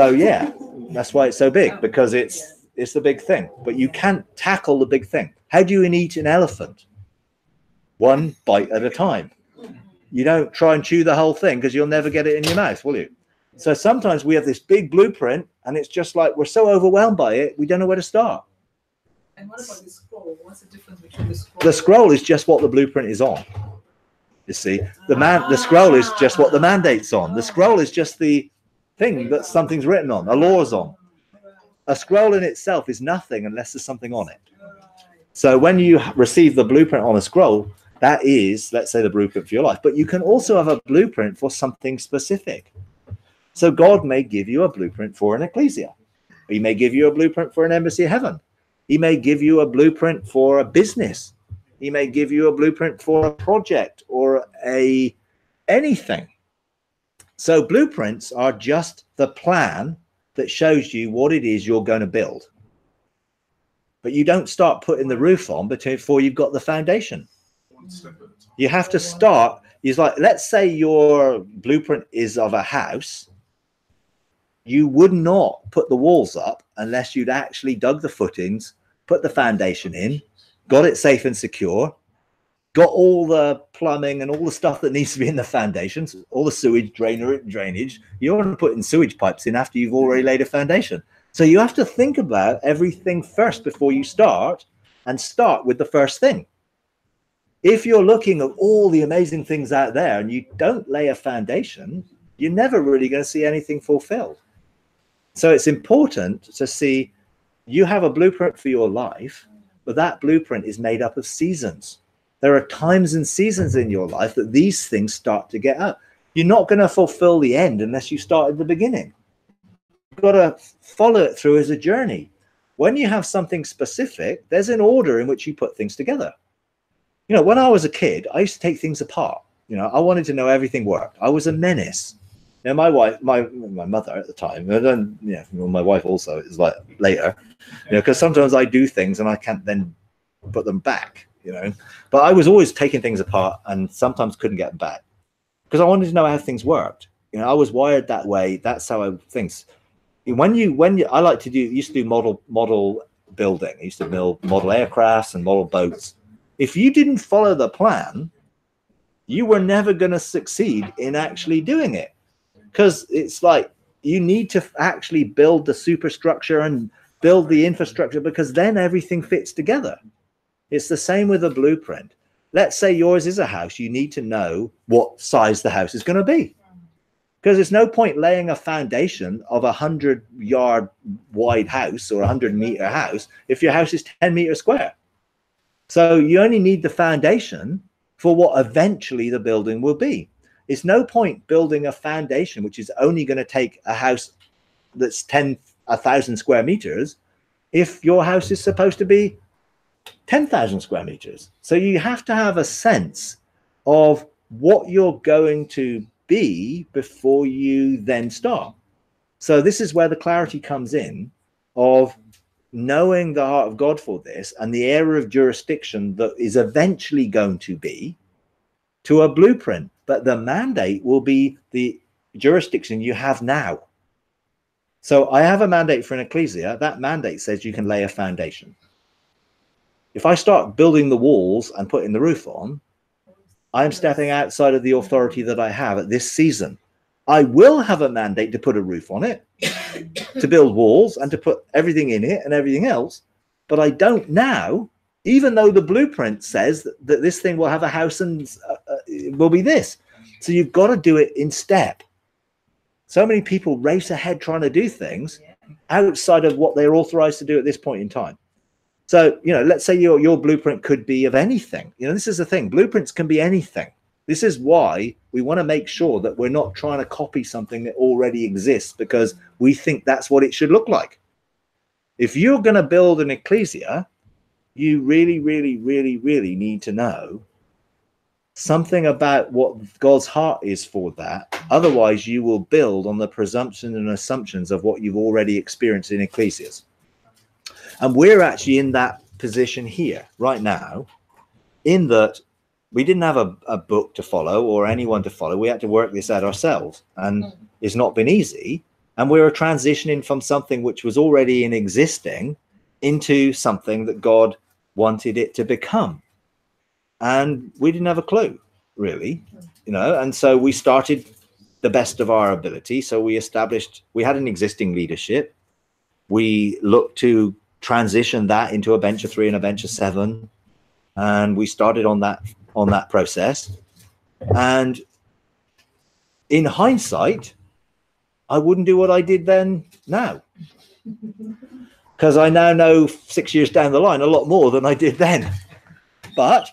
yeah, that's why it's so big, because it's the big thing. But you can't tackle the big thing. How do you eat an elephant? One bite at a time. You don't try and chew the whole thing, because you'll never get it in your mouth, will you? So sometimes we have this big blueprint, and it's just like we're so overwhelmed by it, we don't know where to start. And what about the scroll? What's the difference between the scroll? The scroll is just what the blueprint is on. You see, the scroll is just what the mandate's on. The scroll is just the thing that something's written on, a law's on. A scroll in itself is nothing unless there's something on it. So when you receive the blueprint on a scroll, that is, let's say, the blueprint for your life. But you can also have a blueprint for something specific. So God may give you a blueprint for an ecclesia. He may give you a blueprint for an embassy of heaven. He may give you a blueprint for a business. He may give you a blueprint for a project or anything. So blueprints are just the plan that shows you what it is you're going to build. But you don't start putting the roof on before you've got the foundation. You have to start. It's like, let's say your blueprint is of a house. You would not put the walls up unless you'd actually dug the footings, put the foundation in, got it safe and secure, got all the plumbing and all the stuff that needs to be in the foundations, all the sewage, drainage. You don't want to put in sewage pipes in after you've already laid a foundation. So you have to think about everything first before you start, and start with the first thing. If you're looking at all the amazing things out there and you don't lay a foundation, you're never really going to see anything fulfilled. So it's important to see you have a blueprint for your life, but that blueprint is made up of seasons. There are times and seasons in your life that these things start to get out. You're not going to fulfill the end unless you start at the beginning. You've got to follow it through as a journey. When you have something specific, there's an order in which you put things together. You know, when I was a kid, I used to take things apart. You know, I wanted to know everything worked. I was a menace. You know, my wife, my mother at the time, and then, yeah, well, my wife also, is like later, you know, because sometimes I do things and I can't then put them back, you know. But I was always taking things apart and sometimes couldn't get them back because I wanted to know how things worked. You know, I was wired that way. That's how I things. When you I like to used to do model building. I used to build model aircrafts and model boats. If you didn't follow the plan, you were never going to succeed in actually doing it. because it's like you need to actually build the superstructure and build the infrastructure, because then everything fits together. It's the same with a blueprint. Let's say yours is a house. You need to know what size the house is going to be, because there's no point laying a foundation of a 100-yard wide house or a 100-meter house if your house is 10 meters square. So you only need the foundation for what eventually the building will be. It's no point building a foundation which is only going to take a house that's 1,000 square meters if your house is supposed to be 10,000 square meters. So you have to have a sense of what you're going to be before you then start. So this is where the clarity comes in of knowing the heart of God for this and the area of jurisdiction that is eventually going to be to a blueprint. But the mandate will be the jurisdiction you have now. So I have a mandate for an ecclesia. That mandate says you can lay a foundation. If I start building the walls and putting the roof on, I'm stepping outside of the authority that I have at this season. I will have a mandate to put a roof on it, to build walls and to put everything in it and everything else. But I don't now, even though the blueprint says that this thing will have a house and it will be this. So you've got to do it in step. So many people race ahead trying to do things outside of what they're authorized to do at this point in time. So, you know, let's say your blueprint could be of anything. You know, this is the thing. Blueprints can be anything. This is why we want to make sure that we're not trying to copy something that already exists because we think that's what it should look like. If you're going to build an ecclesia, you really, really, really, really need to know something about what God's heart is for that. Otherwise, you will build on the presumption and assumptions of what you've already experienced in ecclesias. And we're actually in that position here right now, in that we didn't have a book to follow or anyone to follow. We had to work this out ourselves, and it's not been easy. And we were transitioning from something which was already in existing into something that God wanted it to become. And we didn't have a clue, really, you know. And so we started the best of our ability. So we had an existing leadership. We looked to transition that into a bench of 3 and a bench of 7. And we started on that process. And in hindsight, I wouldn't do what I did then now, because I now know 6 years down the line a lot more than I did then. But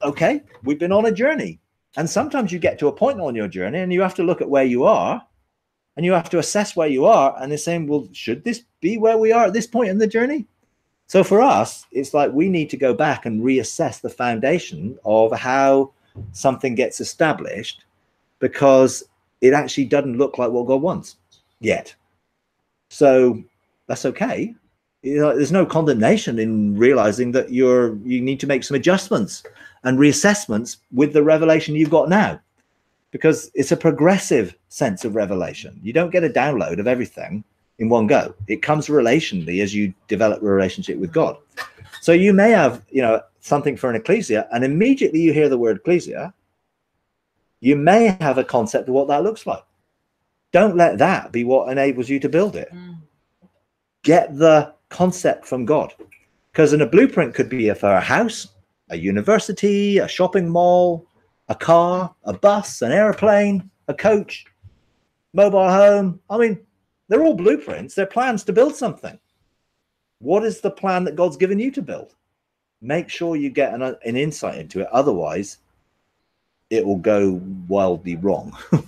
okay, we've been on a journey, and sometimes you get to a point on your journey and you have to look at where you are and you have to assess where you are, and they're saying, well, should this be where we are at this point in the journey? So for us, it's like we need to go back and reassess the foundation of how something gets established, because it actually doesn't look like what God wants yet. So that's okay. You know, there's no condemnation in realizing that you need to make some adjustments and reassessments with the revelation you've got now, because it's a progressive sense of revelation. You don't get a download of everything in one go. It comes relationally as you develop a relationship with God. So you may have, you know, something for an ecclesia, and immediately you hear the word ecclesia, you may have a concept of what that looks like. Don't let that be what enables you to build it. Get the concept from God, because in a blueprint could be for a house, a university, a shopping mall, a car, a bus, an airplane, a coach, mobile home. I mean, they're all blueprints. They're plans to build something. What is the plan that God's given you to build? Make sure you get an insight into it. Otherwise, it will go wildly wrong. You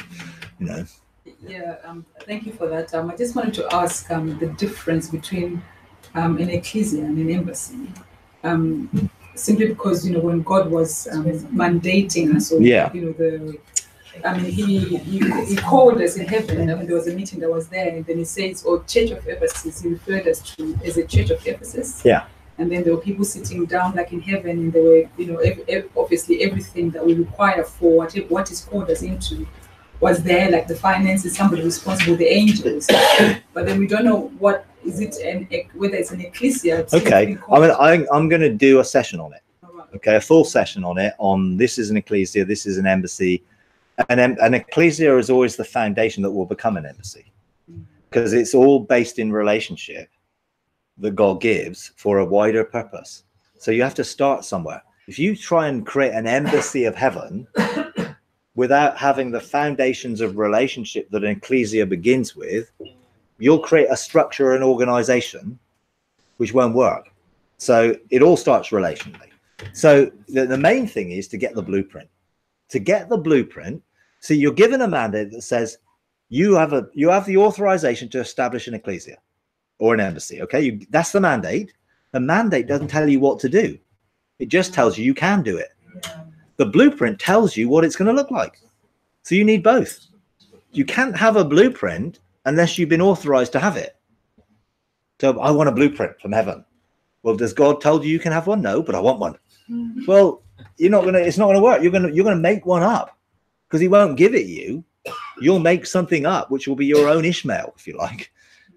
know. Yeah, thank you for that. I just wanted to ask the difference between an ecclesia and an embassy. Simply because, you know, when God was mandating us, or, you know, he called us in heaven. I mean, there was a meeting that was there, and then he says, "Oh, Church of Ephesus," he referred us to as a Church of Ephesus. Yeah. And then there were people sitting down like in heaven, and they were, you know, obviously everything that we require for what is called us into was there, like the finances, somebody responsible, the angels. But then we don't know what is it, whether it's an ecclesia. Okay, I'm going to do a session on it. Okay, a full session on it. On this is an ecclesia, this is an embassy, An ecclesia is always the foundation that will become an embassy, because it's all based in relationship that God gives for a wider purpose. So you have to start somewhere. If you try and create an embassy of heaven without having the foundations of relationship that an ecclesia begins with, you'll create a structure and organization which won't work. So it all starts relationally. So the main thing is to get the blueprint. To get the blueprint, so you're given a mandate that says you have the authorization to establish an ecclesia or an embassy. Okay, that's the mandate. The mandate doesn't tell you what to do. It just tells you can do it. The blueprint tells you what it's going to look like. So you need both. You can't have a blueprint unless you've been authorized to have it. So I want a blueprint from heaven. Well, does God tell you can have one? No, but I want one. Well, it's not gonna work. You're gonna make one up, because he won't give it you. You'll make something up which will be your own Ishmael, if you like,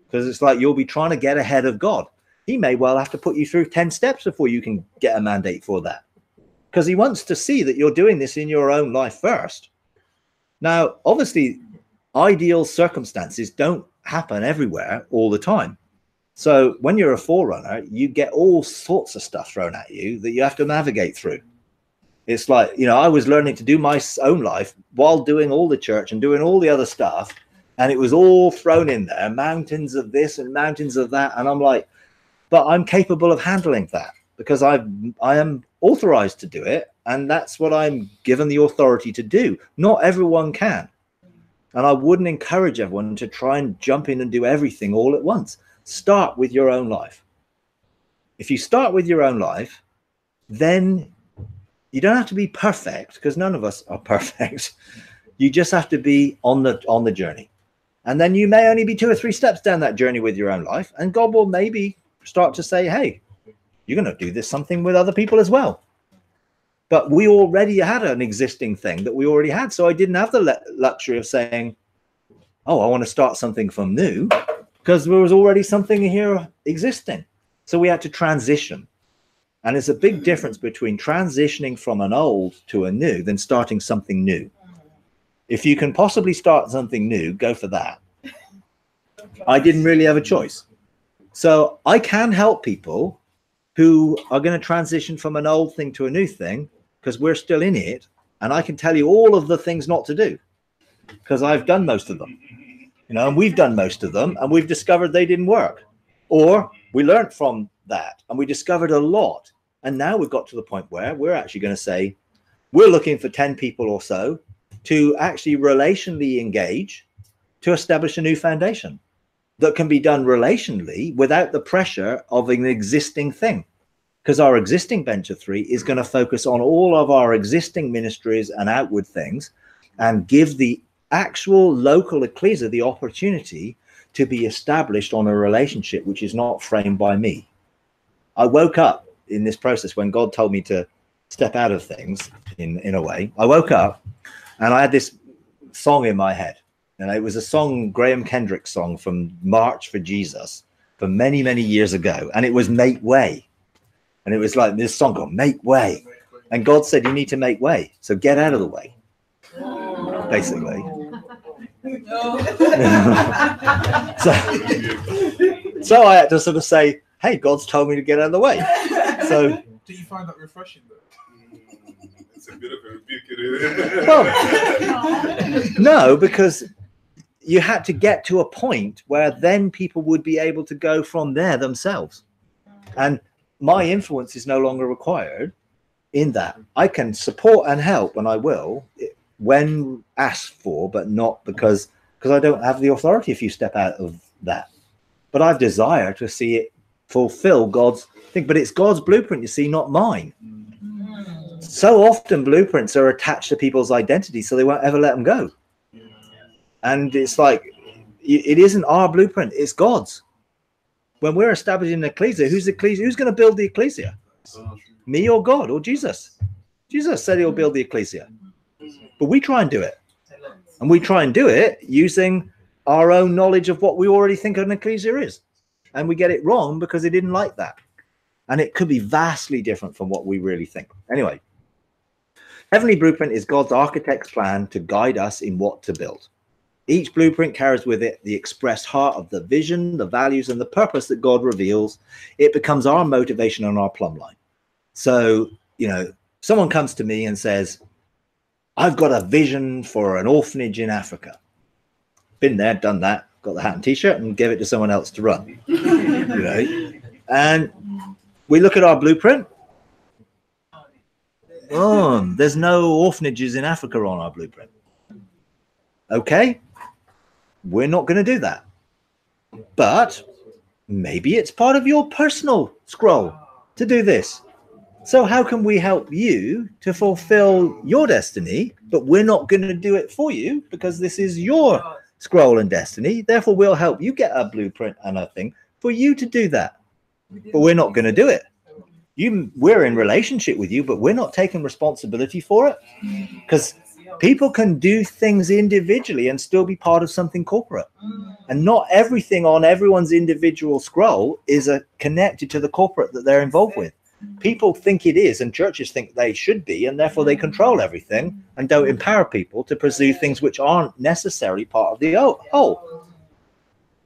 because it's like you'll be trying to get ahead of God. He may well have to put you through 10 steps before you can get a mandate for that, because he wants to see that you're doing this in your own life first. Now, obviously, ideal circumstances don't happen everywhere all the time. So when you're a forerunner, you get all sorts of stuff thrown at you that you have to navigate through. It's like, I was learning to do my own life while doing all the church and doing all the other stuff. And it was all thrown in there, mountains of this and mountains of that. And I'm like, but I'm capable of handling that because I am authorized to do it. And that's what I'm given the authority to do. Not everyone can. And I wouldn't encourage everyone to try and jump in and do everything all at once. Start with your own life. If you start with your own life, then you don't have to be perfect, because none of us are perfect. You just have to be on the journey. And then you may only be 2 or 3 steps down that journey with your own life. And God will maybe start to say, hey, you're going to do this something with other people as well. But we already had an existing thing that we already had. So I didn't have the luxury of saying, oh, I want to start something from new, because there was already something here existing. So we had to transition. And it's a big difference between transitioning from an old to a new than starting something new. If you can possibly start something new, go for that. I didn't really have a choice. So I can help people who are going to transition from an old thing to a new thing, because we're still in it. And I can tell you all of the things not to do, because I've done most of them. And we've done most of them, and we've discovered they didn't work. Or we learned from that, and we discovered a lot. And now we've got to the point where we're actually going to say, we're looking for 10 people or so to actually relationally engage to establish a new foundation that can be done relationally without the pressure of an existing thing. Because our existing bench of 3 is going to focus on all of our existing ministries and outward things, and give the actual local ecclesia the opportunity to be established on a relationship which is not framed by me. I woke up in this process when God told me to step out of things in a way. I woke up and I had this song in my head, and it was a song, Graham Kendrick's song from March for Jesus, from many, many years ago. And it was Make Way. And it was like this song called Make Way. And God said, you need to make way. So get out of the way, basically. So I had to sort of say, hey, God's told me to get out of the way. So do you find that refreshing though? It's a bit of a rebuke. Well, no, because you had to get to a point where then people would be able to go from there themselves. And my influence is no longer required in that. I can support and help, and I will when asked for, but not because I don't have the authority if you step out of that. But I desire to see it fulfill God's thing. But it's God's blueprint, you see, not mine. So often blueprints are attached to people's identity, so they won't ever let them go. And it's like, it isn't our blueprint, it's God's. When we're establishing an ecclesia, who's going to build the ecclesia? Me or God or Jesus? Jesus said he'll build the ecclesia. But we try and do it. And we try and do it using our own knowledge of what we already think an ecclesia is. And we get it wrong because they didn't like that. And it could be vastly different from what we really think. Anyway, Heavenly blueprint is God's architect's plan to guide us in what to build. Each blueprint carries with it the expressed heart of the vision, the values, and the purpose that God reveals. It becomes our motivation and our plumb line. So, you know, someone comes to me and says, I've got a vision for an orphanage in Africa. Been there, done that, got the hat and t-shirt and gave it to someone else to run. You know? And we look at our blueprint. Oh, there's no orphanages in Africa on our blueprint. Okay, we're not going to do that. But maybe it's part of your personal scroll to do this. So how can we help you to fulfill your destiny? But we're not going to do it for you because this is your scroll and destiny. Therefore, we'll help you get a blueprint and a thing for you to do that. But we're not going to do it. We're in relationship with you, but we're not taking responsibility for it, because people can do things individually and still be part of something corporate. And not everything on everyone's individual scroll is connected to the corporate that they're involved with. People think it is, and churches think they should be, and therefore they control everything and don't empower people to pursue things which aren't necessarily part of the whole.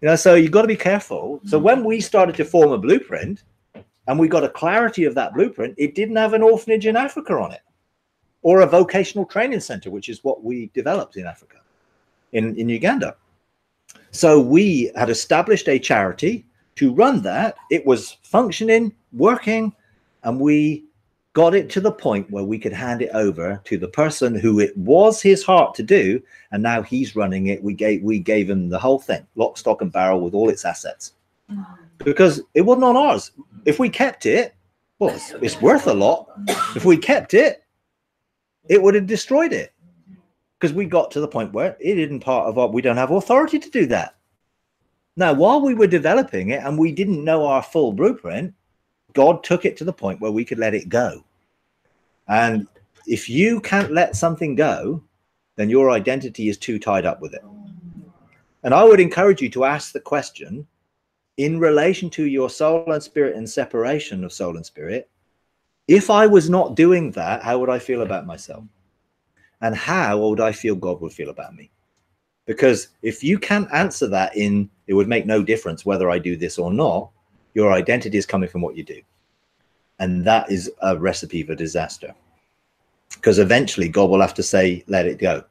You know, so you've got to be careful. So when we started to form a blueprint, and we got a clarity of that blueprint, it didn't have an orphanage in Africa on it, or a vocational training center, which is what we developed in Africa, in Uganda. So we had established a charity to run that. It was functioning, working, and we got it to the point where we could hand it over to the person who it was his heart to do, and now he's running it. We gave him the whole thing, lock, stock, and barrel, with all its assets. Because it wasn't on ours. If we kept it, well, it's worth a lot. If we kept it, it would have destroyed it. Because we got to the point where it isn't part of we don't have authority to do that. Now, while we were developing it and we didn't know our full blueprint, God took it to the point where we could let it go. And if you can't let something go, then your identity is too tied up with it. And I would encourage you to ask the question, in relation to your soul and spirit and separation of soul and spirit, if I was not doing that, how would I feel about myself? And how would I feel God would feel about me? Because if you can't answer that it would make no difference whether I do this or not, your identity is coming from what you do. And that is a recipe for disaster. Because eventually God will have to say, let it go.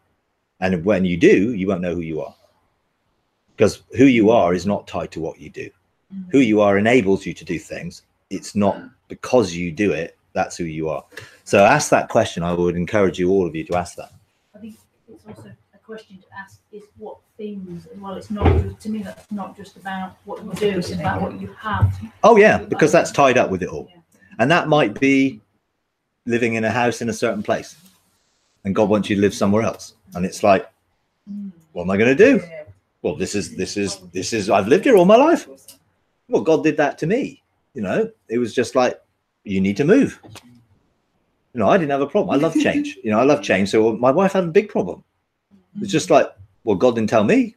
And when you do, you won't know who you are. Because who you are is not tied to what you do. Who you are enables you to do things. It's not because you do it, that's who you are. So ask that question. I would encourage you, all of you, to ask that. I think it's also a question to ask is what things, well, it's not, to me, that's not just about what you do, it's about what you have. Oh, yeah, because that's tied up with it all. And that might be living in a house in a certain place. And God wants you to live somewhere else. And it's like, what am I going to do? Well, this is, I've lived here all my life. Well, God did that to me. You know, it was just like, you need to move. You know, I didn't have a problem. I love change. You know, I love change. So my wife had a big problem. It's just like, well, God didn't tell me.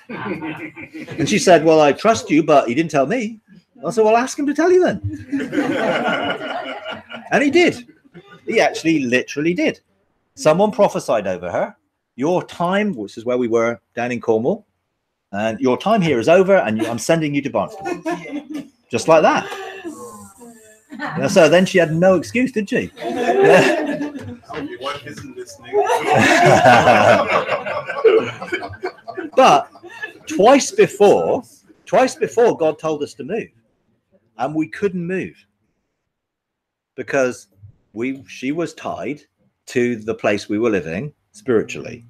And she said, well, I trust you, but he didn't tell me. I said, well, ask him to tell you then. And he did. He actually literally did. Someone prophesied over her. Your time, which is where we were down in Cornwall, and your time here is over, and I'm sending you to Barnstable. Just like that. You know, so then she had no excuse, did she? Yeah. Your wife isn't listening. But twice before God told us to move, and we couldn't move because she was tied to the place we were living spiritually,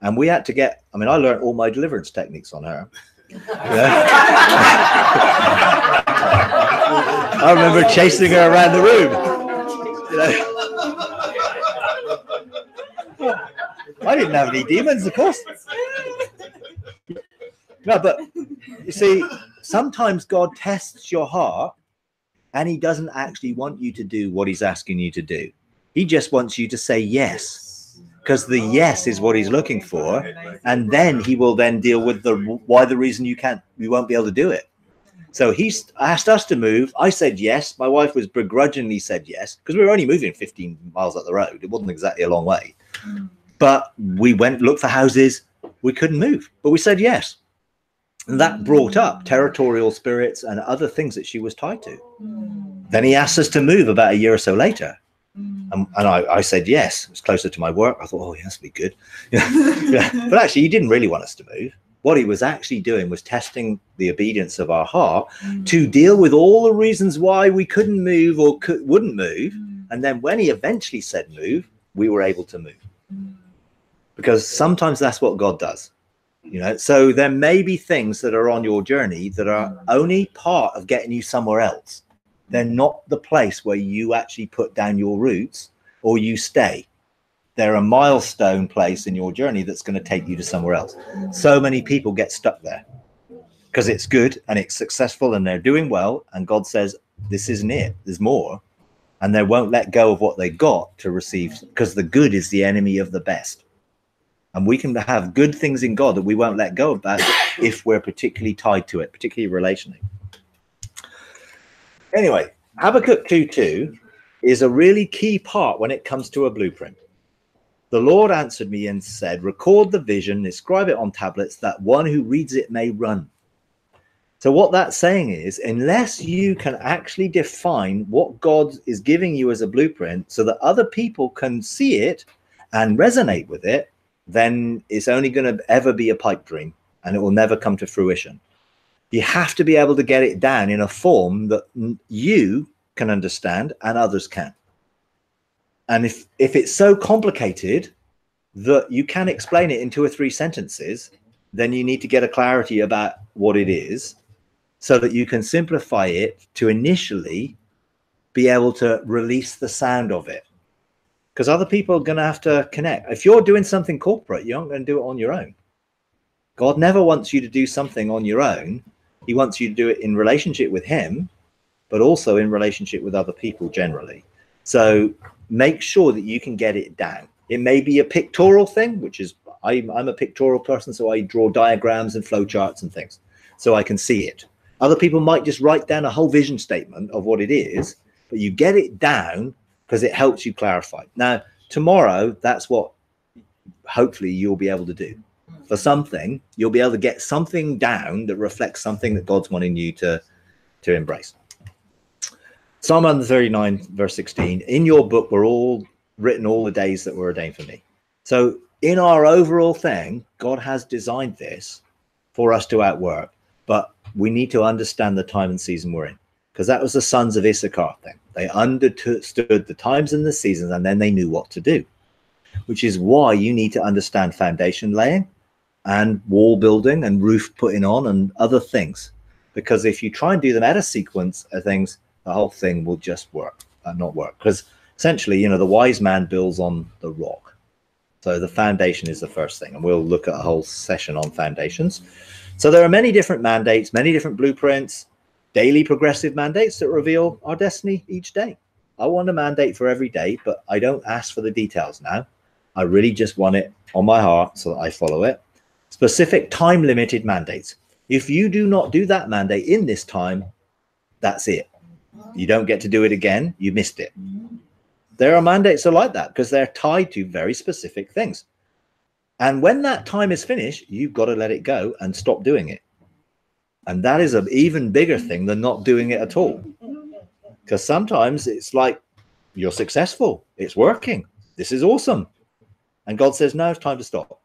and we had to get, I mean, I learned all my deliverance techniques on her. Yeah. I remember chasing her around the room. You know? I didn't have any demons, of course. No, but you see, sometimes God tests your heart, and he doesn't actually want you to do what he's asking you to do. He just wants you to say yes, because the yes is what he's looking for, and then he will then deal with the reason you won't be able to do it. So he asked us to move. I said yes. My wife was begrudgingly said yes, because we were only moving 15 miles up the road. It wasn't exactly a long way. But we went, looked for houses. We couldn't move, but we said yes. And that brought up territorial spirits and other things that she was tied to. Then he asked us to move about a year or so later. And I said yes. It was closer to my work. I thought, oh, yeah, that's be good. Yeah. But actually, he didn't really want us to move. What he was actually doing was testing the obedience of our heart to deal with all the reasons why we couldn't move or wouldn't move. And then when he eventually said move, we were able to move. Because sometimes that's what God does. You know, so there may be things that are on your journey that are only part of getting you somewhere else. They're not the place where you actually put down your roots or you stay. They're a milestone place in your journey that's going to take you to somewhere else. So many people get stuck there because it's good and it's successful and they're doing well. And God says, this isn't it. There's more. And they won't let go of what they got to receive, because the good is the enemy of the best. And we can have good things in God that we won't let go of that if we're particularly tied to it, particularly relationally. Anyway, Habakkuk 2:2 is a really key part when it comes to a blueprint. The Lord answered me and said, record the vision, inscribe it on tablets, that one who reads it may run. So what that's saying is, unless you can actually define what God is giving you as a blueprint so that other people can see it and resonate with it, then it's only going to ever be a pipe dream and it will never come to fruition. You have to be able to get it down in a form that you can understand and others can. And if it's so complicated that you can explain it in 2 or 3 sentences, then you need to get a clarity about what it is so that you can simplify it to initially be able to release the sound of it. Because other people are going to have to connect. If you're doing something corporate, you aren't going to do it on your own. God never wants you to do something on your own. He wants you to do it in relationship with him, but also in relationship with other people generally. So make sure that you can get it down. It may be a pictorial thing, which is, I'm a pictorial person, so I draw diagrams and flowcharts and things so I can see it. Other people might just write down a whole vision statement of what it is, but you get it down because it helps you clarify. Now, tomorrow, that's what hopefully you'll be able to do. For something, you'll be able to get something down that reflects something that God's wanting you to embrace. Psalm 139, verse 16, in your book were all written all the days that were ordained for me. So in our overall thing, God has designed this for us to outwork, but we need to understand the time and season we're in, because that was the sons of Issachar thing. They understood the times and the seasons, and then they knew what to do, which is why you need to understand foundation laying and wall building and roof putting on and other things. Because if you try and do them at a sequence of things, the whole thing will just not work. Because essentially, you know, the wise man builds on the rock. So the foundation is the first thing. And we'll look at a whole session on foundations. So there are many different mandates, many different blueprints, daily progressive mandates that reveal our destiny each day. I want a mandate for every day, but I don't ask for the details now. I really just want it on my heart so that I follow it. Specific time-limited mandates. If you do not do that mandate in this time, that's it. You don't get to do it again. You missed it. There are mandates that are like that because they're tied to very specific things. And when that time is finished, you've got to let it go and stop doing it. And that is an even bigger thing than not doing it at all. Because sometimes it's like, you're successful. It's working. This is awesome. And God says, no, it's time to stop.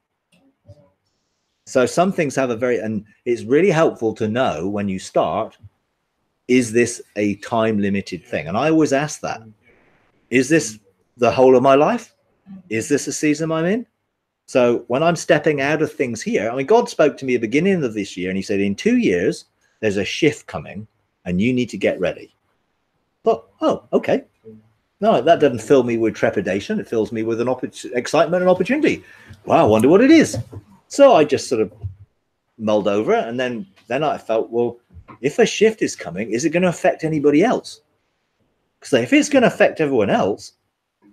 So some things have and it's really helpful to know when you start, is this a time limited thing? And I always ask that. Is this the whole of my life? Is this a season I'm in? So when I'm stepping out of things here, I mean, God spoke to me at the beginning of this year and he said, in 2 years, there's a shift coming and you need to get ready. But, oh, okay. No, that doesn't fill me with trepidation. It fills me with an excitement and opportunity. Wow, I wonder what it is. So I just sort of mulled over it. And then I felt, well, if a shift is coming, is it going to affect anybody else? Because if it's going to affect everyone else,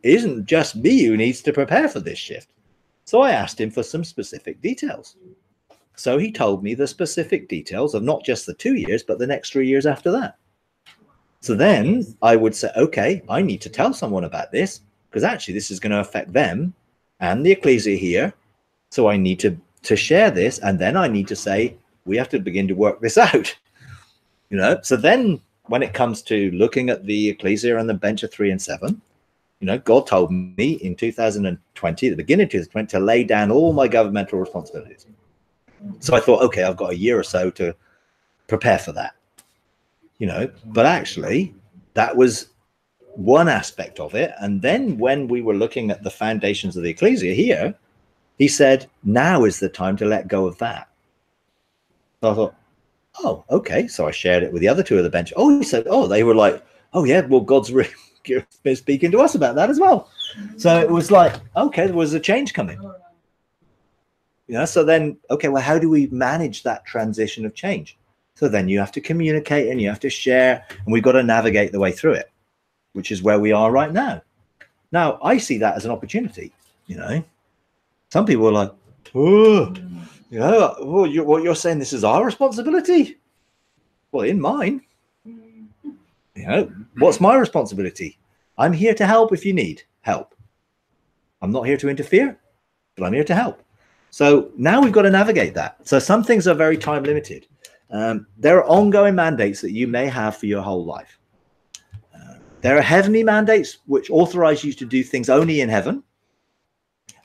it isn't just me who needs to prepare for this shift. So I asked him for some specific details. So he told me the specific details of not just the 2 years, but the next 3 years after that. So then I would say, okay, I need to tell someone about this, because actually this is going to affect them and the ecclesia here. So I need to share this, and then I need to say, we have to begin to work this out. You know, so then when it comes to looking at the ecclesia and the bench of 3 and 7, you know, God told me in 2020, the beginning of 2020, to lay down all my governmental responsibilities. So I thought, okay, I've got a year or so to prepare for that. You know, but actually that was one aspect of it. And then when we were looking at the foundations of the ecclesia here, he said, now is the time to let go of that. So I thought, oh, okay. So I shared it with the other two of the bench. Oh, he said, oh, they were like, oh yeah, well, God's really been speaking to us about that as well. So it was like, okay, there was a change coming. You know, so then, okay, well, how do we manage that transition of change? So then you have to communicate and you have to share, and we've got to navigate the way through it, which is where we are right now. Now, I see that as an opportunity. You know, some people are like, oh, you know, well, what you're saying, this is our responsibility. Well, in mine, you know, what's my responsibility? I'm here to help if you need help. I'm not here to interfere, but I'm here to help. So now we've got to navigate that. So some things are very time limited. There are ongoing mandates that you may have for your whole life. There are heavenly mandates which authorize you to do things only in heaven.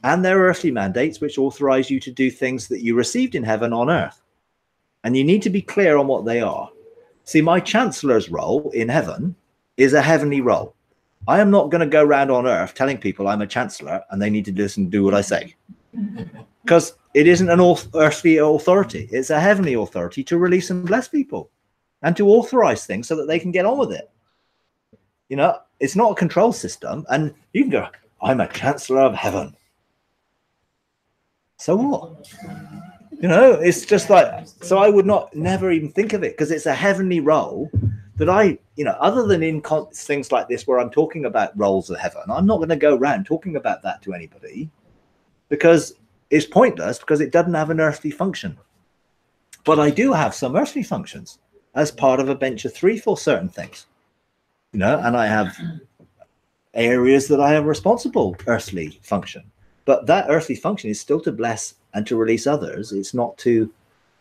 And there are earthly mandates which authorize you to do things that you received in heaven on earth. And you need to be clear on what they are. See, my chancellor's role in heaven is a heavenly role. I am not going to go around on earth telling people I'm a chancellor and they need to listen and do what I say. Because it isn't an earthly authority. It's a heavenly authority to release and bless people and to authorize things so that they can get on with it. You know, it's not a control system. And you can go, I'm a chancellor of heaven. So what? You know, it's just like, so I would never even think of it, because it's a heavenly role that I, you know, other than in things like this where I'm talking about roles of heaven, I'm not going to go around talking about that to anybody, because it's pointless, because it doesn't have an earthly function. But I do have some earthly functions as part of a bench of 3 for certain things, you know, and I have areas that I have responsible earthly function. But that earthly function is still to bless and to release others. It's not to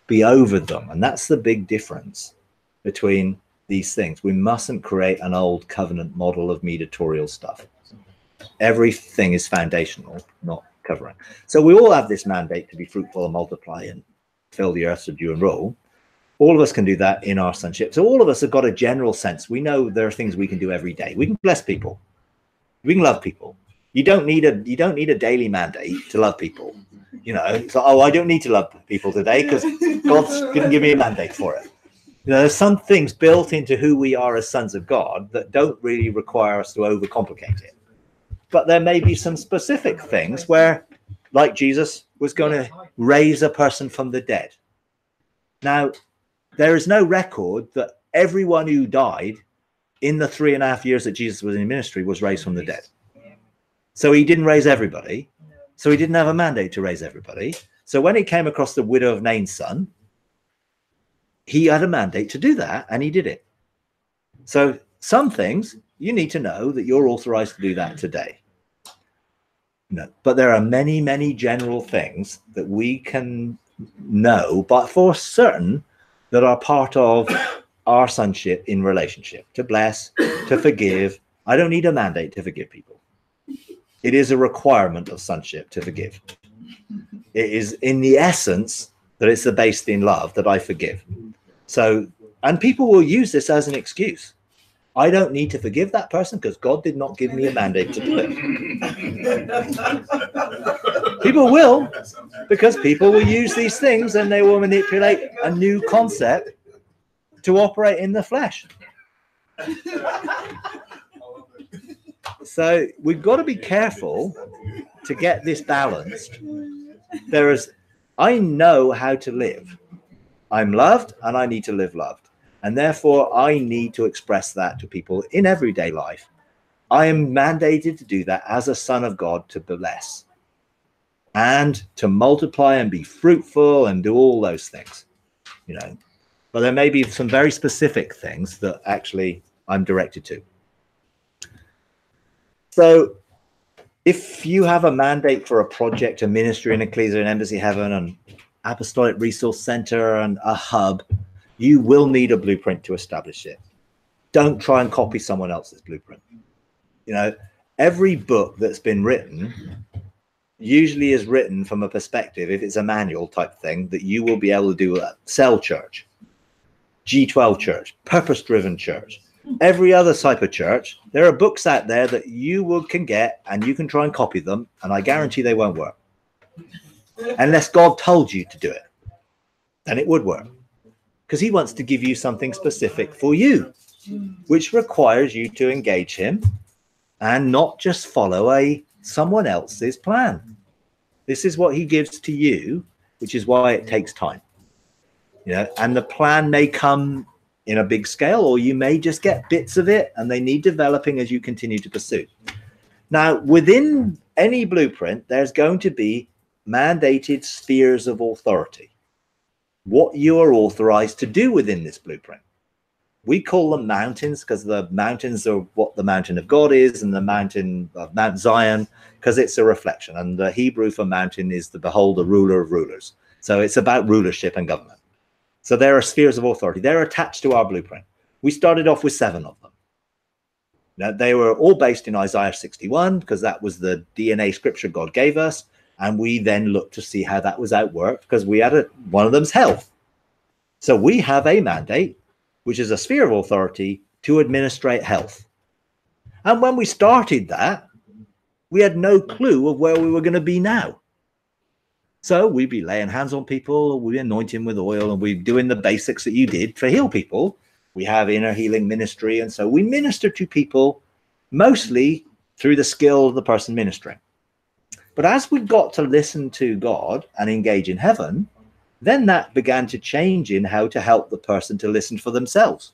be over them. And that's the big difference between these things. We mustn't create an old covenant model of mediatorial stuff. Everything is foundational, not covering. So we all have this mandate to be fruitful and multiply and fill the earth, subdue and rule. All of us can do that in our sonship. So all of us have got a general sense. We know there are things we can do every day. We can bless people. We can love people. You don't need a daily mandate to love people. You know, so, oh, I don't need to love people today because God didn't give me a mandate for it. You know, there's some things built into who we are as sons of God that don't really require us to overcomplicate it. But there may be some specific things where, like Jesus was going to raise a person from the dead. Now, there is no record that everyone who died in the 3.5 years that Jesus was in ministry was raised from the dead. So he didn't raise everybody. So he didn't have a mandate to raise everybody. So when he came across the widow of Nain's son, he had a mandate to do that, and he did it. So some things you need to know that you're authorized to do that today. No, but there are many, many general things that we can know, but for certain that are part of our sonship in relationship, to bless, to forgive. I don't need a mandate to forgive people. It is a requirement of sonship to forgive. It is in the essence that it's based in love that I forgive. So, and people will use this as an excuse. I don't need to forgive that person because God did not give me a mandate to do it. People will, because people will use these things and they will manipulate a new concept to operate in the flesh. So we've got to be careful to get this balanced. I know how to live. I'm loved and I need to live loved. And therefore I need to express that to people in everyday life. I am mandated to do that as a son of God, to bless. and to multiply and be fruitful and do all those things, you know. But there may be some very specific things that actually I'm directed to. So if you have a mandate for a project, a ministry, an ecclesia, an embassy heaven, an apostolic resource center, and a hub, you will need a blueprint to establish it. Don't try and copy someone else's blueprint. You know, every book that's been written usually is written from a perspective, if it's a manual type thing, that you will be able to do a cell church, G12 church, purpose-driven church, every other type of church. There are books out there that you can get and you can try and copy them, and I guarantee they won't work unless God told you to do it. Then it would work, because he wants to give you something specific for you, which requires you to engage him and not just follow someone else's plan. This is what he gives to you, which is why it takes time. You know, and the plan may come in a big scale, or you may just get bits of it, and they need developing as you continue to pursue. Now, within any blueprint, there's going to be mandated spheres of authority, what you are authorized to do within this blueprint. We call them mountains because the mountains are what the mountain of God is, and the mountain of Mount Zion, because it's a reflection. And the Hebrew for mountain is the behold, the ruler of rulers. So it's about rulership and government. So there are spheres of authority. They're attached to our blueprint. We started off with 7 of them. Now, they were all based in Isaiah 61 because that was the DNA scripture God gave us. And we then looked to see how that was outworked, because we had one of them's health. So we have a mandate, which is a sphere of authority to administrate health. And when we started that, we had no clue of where we were going to be now. So we'd be laying hands on people, we'd be anointing with oil, and we're doing the basics that you did to heal people. We have inner healing ministry, and so we minister to people mostly through the skill of the person ministering. But as we got to listen to God and engage in heaven, then that began to change in how to help the person to listen for themselves.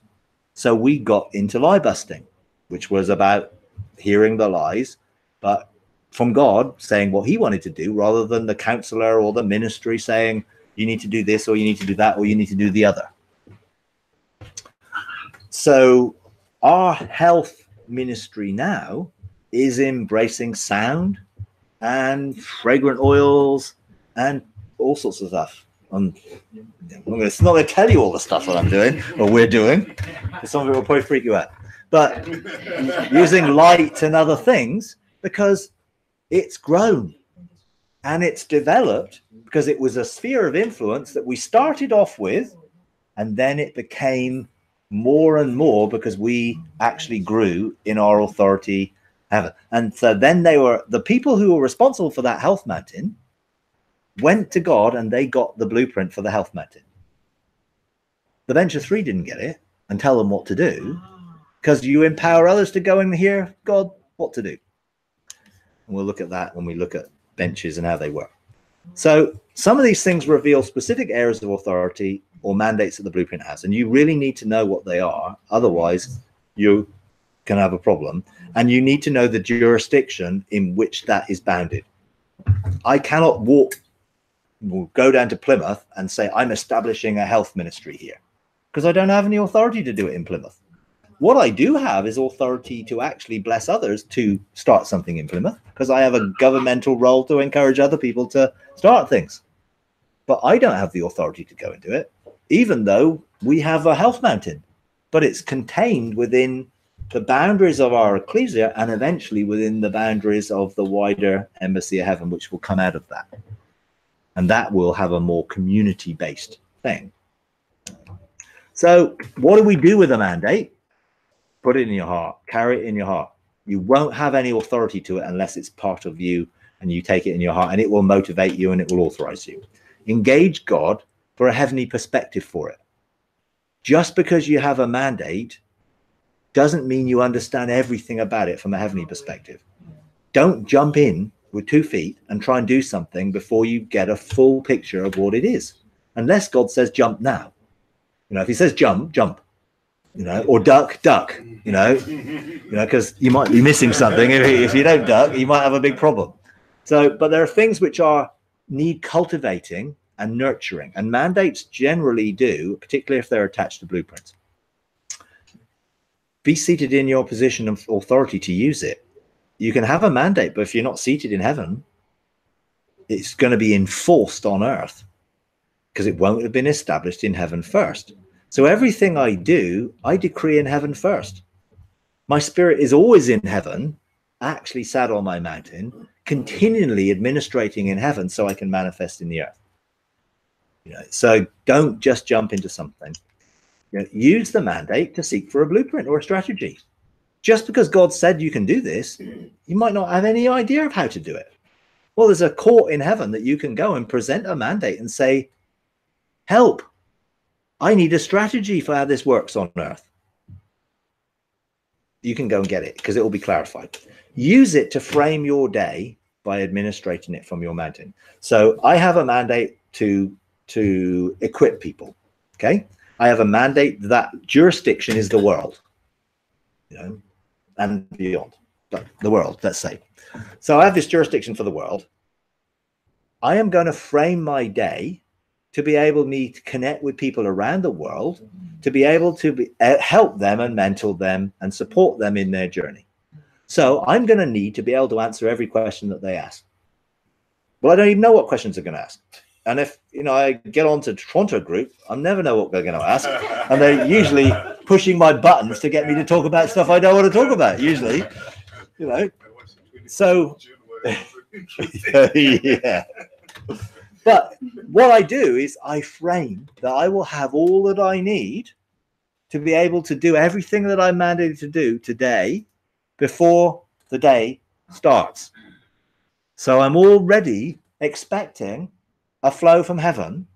So we got into lie busting, which was about hearing the lies, but from God saying what he wanted to do, rather than the counselor or the ministry saying, you need to do this, or you need to do that, or you need to do the other. So our health ministry now is embracing sound and fragrant oils and all sorts of stuff. I'm not going to tell you all the stuff that I'm doing or we're doing, because some of it will probably freak you out. But using light and other things, because it's grown and it's developed, because it was a sphere of influence that we started off with, and then it became more and more because we actually grew in our authority. And so then the people who were responsible for that health mountain went to God and they got the blueprint for the health mountain. The Venture 3 didn't get it and tell them what to do, because you empower others to go and hear God what to do. And we'll look at that when we look at benches and how they work. So some of these things reveal specific areas of authority or mandates that the blueprint has, and you really need to know what they are. Otherwise, you can have a problem, and you need to know the jurisdiction in which that is bounded. I cannot go down to Plymouth and say, I'm establishing a health ministry here, because I don't have any authority to do it in Plymouth. What I do have is authority to actually bless others to start something in Plymouth, because I have a governmental role to encourage other people to start things. But I don't have the authority to go and do it, even though we have a health mountain. But it's contained within the boundaries of our ecclesia and eventually within the boundaries of the wider embassy of heaven, which will come out of that. And that will have a more community-based thing. So what do we do with a mandate? Put it in your heart, carry it in your heart. You won't have any authority to it unless it's part of you and you take it in your heart, and it will motivate you and it will authorize you. Engage God for a heavenly perspective for it. Just because you have a mandate doesn't mean you understand everything about it from a heavenly perspective. Don't jump in with 2 feet and try and do something before you get a full picture of what it is. Unless God says jump now. You know, if he says jump, jump. You know, or duck, duck, you know, because you might be missing something. If you don't duck, you might have a big problem. So, but there are things which are need cultivating and nurturing, and mandates generally do, particularly if they're attached to blueprints. Be seated in your position of authority to use it. You can have a mandate, but if you're not seated in heaven, it's going to be enforced on earth because it won't have been established in heaven first. So everything I do, I decree in heaven first. My spirit is always in heaven, actually sat on my mountain, continually administrating in heaven so I can manifest in the earth. So don't just jump into something. Use the mandate to seek for a blueprint or a strategy. Just because God said you can do this, you might not have any idea of how to do it. Well, there's a court in heaven that you can go and present a mandate and say, help, I need a strategy for how this works on earth. You can go and get it because it will be clarified. Use it to frame your day by administrating it from your mountain. So I have a mandate to equip people. Okay. I have a mandate that jurisdiction is the world, and beyond, but the world, let's say. So I have this jurisdiction for the world. I am going to frame my day to be able to connect with people around the world, to be able to help them and mentor them and support them in their journey. So I'm going to need to be able to answer every question that they ask. Well, I don't even know what questions they're going to ask. And if, I get onto Toronto group, I never know what they're going to ask. And they're usually pushing my buttons to get me to talk about stuff I don't want to talk about, usually, So, yeah. But what I do is I frame that I will have all that I need to be able to do everything that I'm mandated to do today before the day starts. So I'm already expecting a flow from heaven.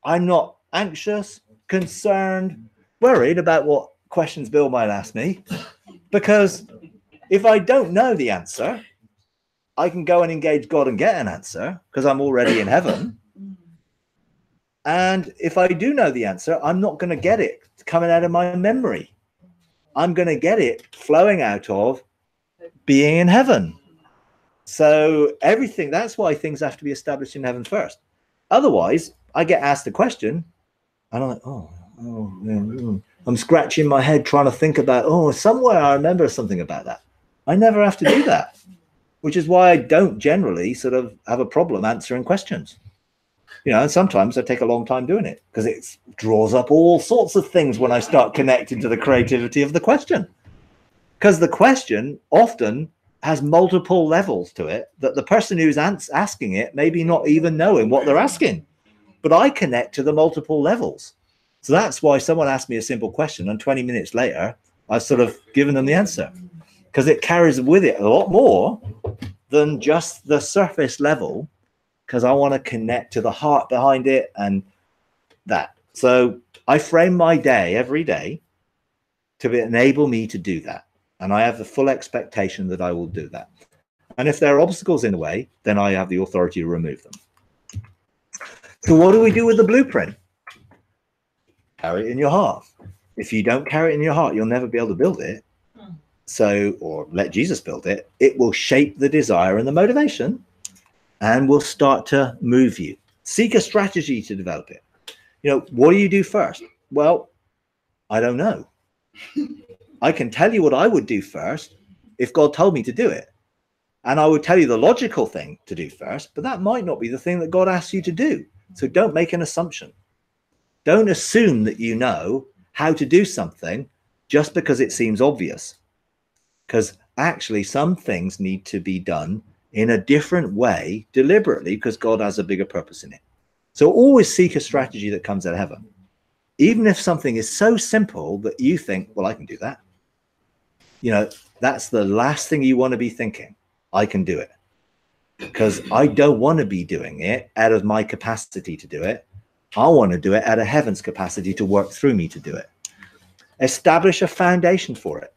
I'm not anxious, concerned, worried about what questions Bill might ask me, because if I don't know the answer, I can go and engage God and get an answer because I'm already in heaven. And if I do know the answer, I'm not going to get it coming out of my memory. I'm going to get it flowing out of being in heaven. So everything, that's why things have to be established in heaven first. Otherwise, I get asked a question and I'm like, I'm scratching my head trying to think about, somewhere I remember something about that. I never have to do that, which is why I don't generally sort of have a problem answering questions. And sometimes I take a long time doing it because it draws up all sorts of things when I start connecting to the creativity of the question. Because the question often has multiple levels to it that the person who's asking it maybe not even knowing what they're asking, but I connect to the multiple levels. So that's why someone asked me a simple question and 20 minutes later I've sort of given them the answer, because it carries with it a lot more than just the surface level, because I want to connect to the heart behind it and that. So I frame my day every day to enable me to do that. And I have the full expectation that I will do that. And if there are obstacles in the way, then I have the authority to remove them. So what do we do with the blueprint? Carry it in your heart. If you don't carry it in your heart, you'll never be able to build it. So, or let Jesus build it. It will shape the desire and the motivation and will start to move you. Seek a strategy to develop it. What do you do first? Well, I don't know. I can tell you what I would do first if God told me to do it. And I would tell you the logical thing to do first, but that might not be the thing that God asks you to do. So don't make an assumption. Don't assume that you know how to do something just because it seems obvious. Because actually some things need to be done in a different way deliberately because God has a bigger purpose in it. So always seek a strategy that comes out of heaven. Even if something is so simple that you think, well, I can do that. That's the last thing you want to be thinking. I can do it. Because I don't want to be doing it out of my capacity to do it. I want to do it out of heaven's capacity to work through me to do it. Establish a foundation for it.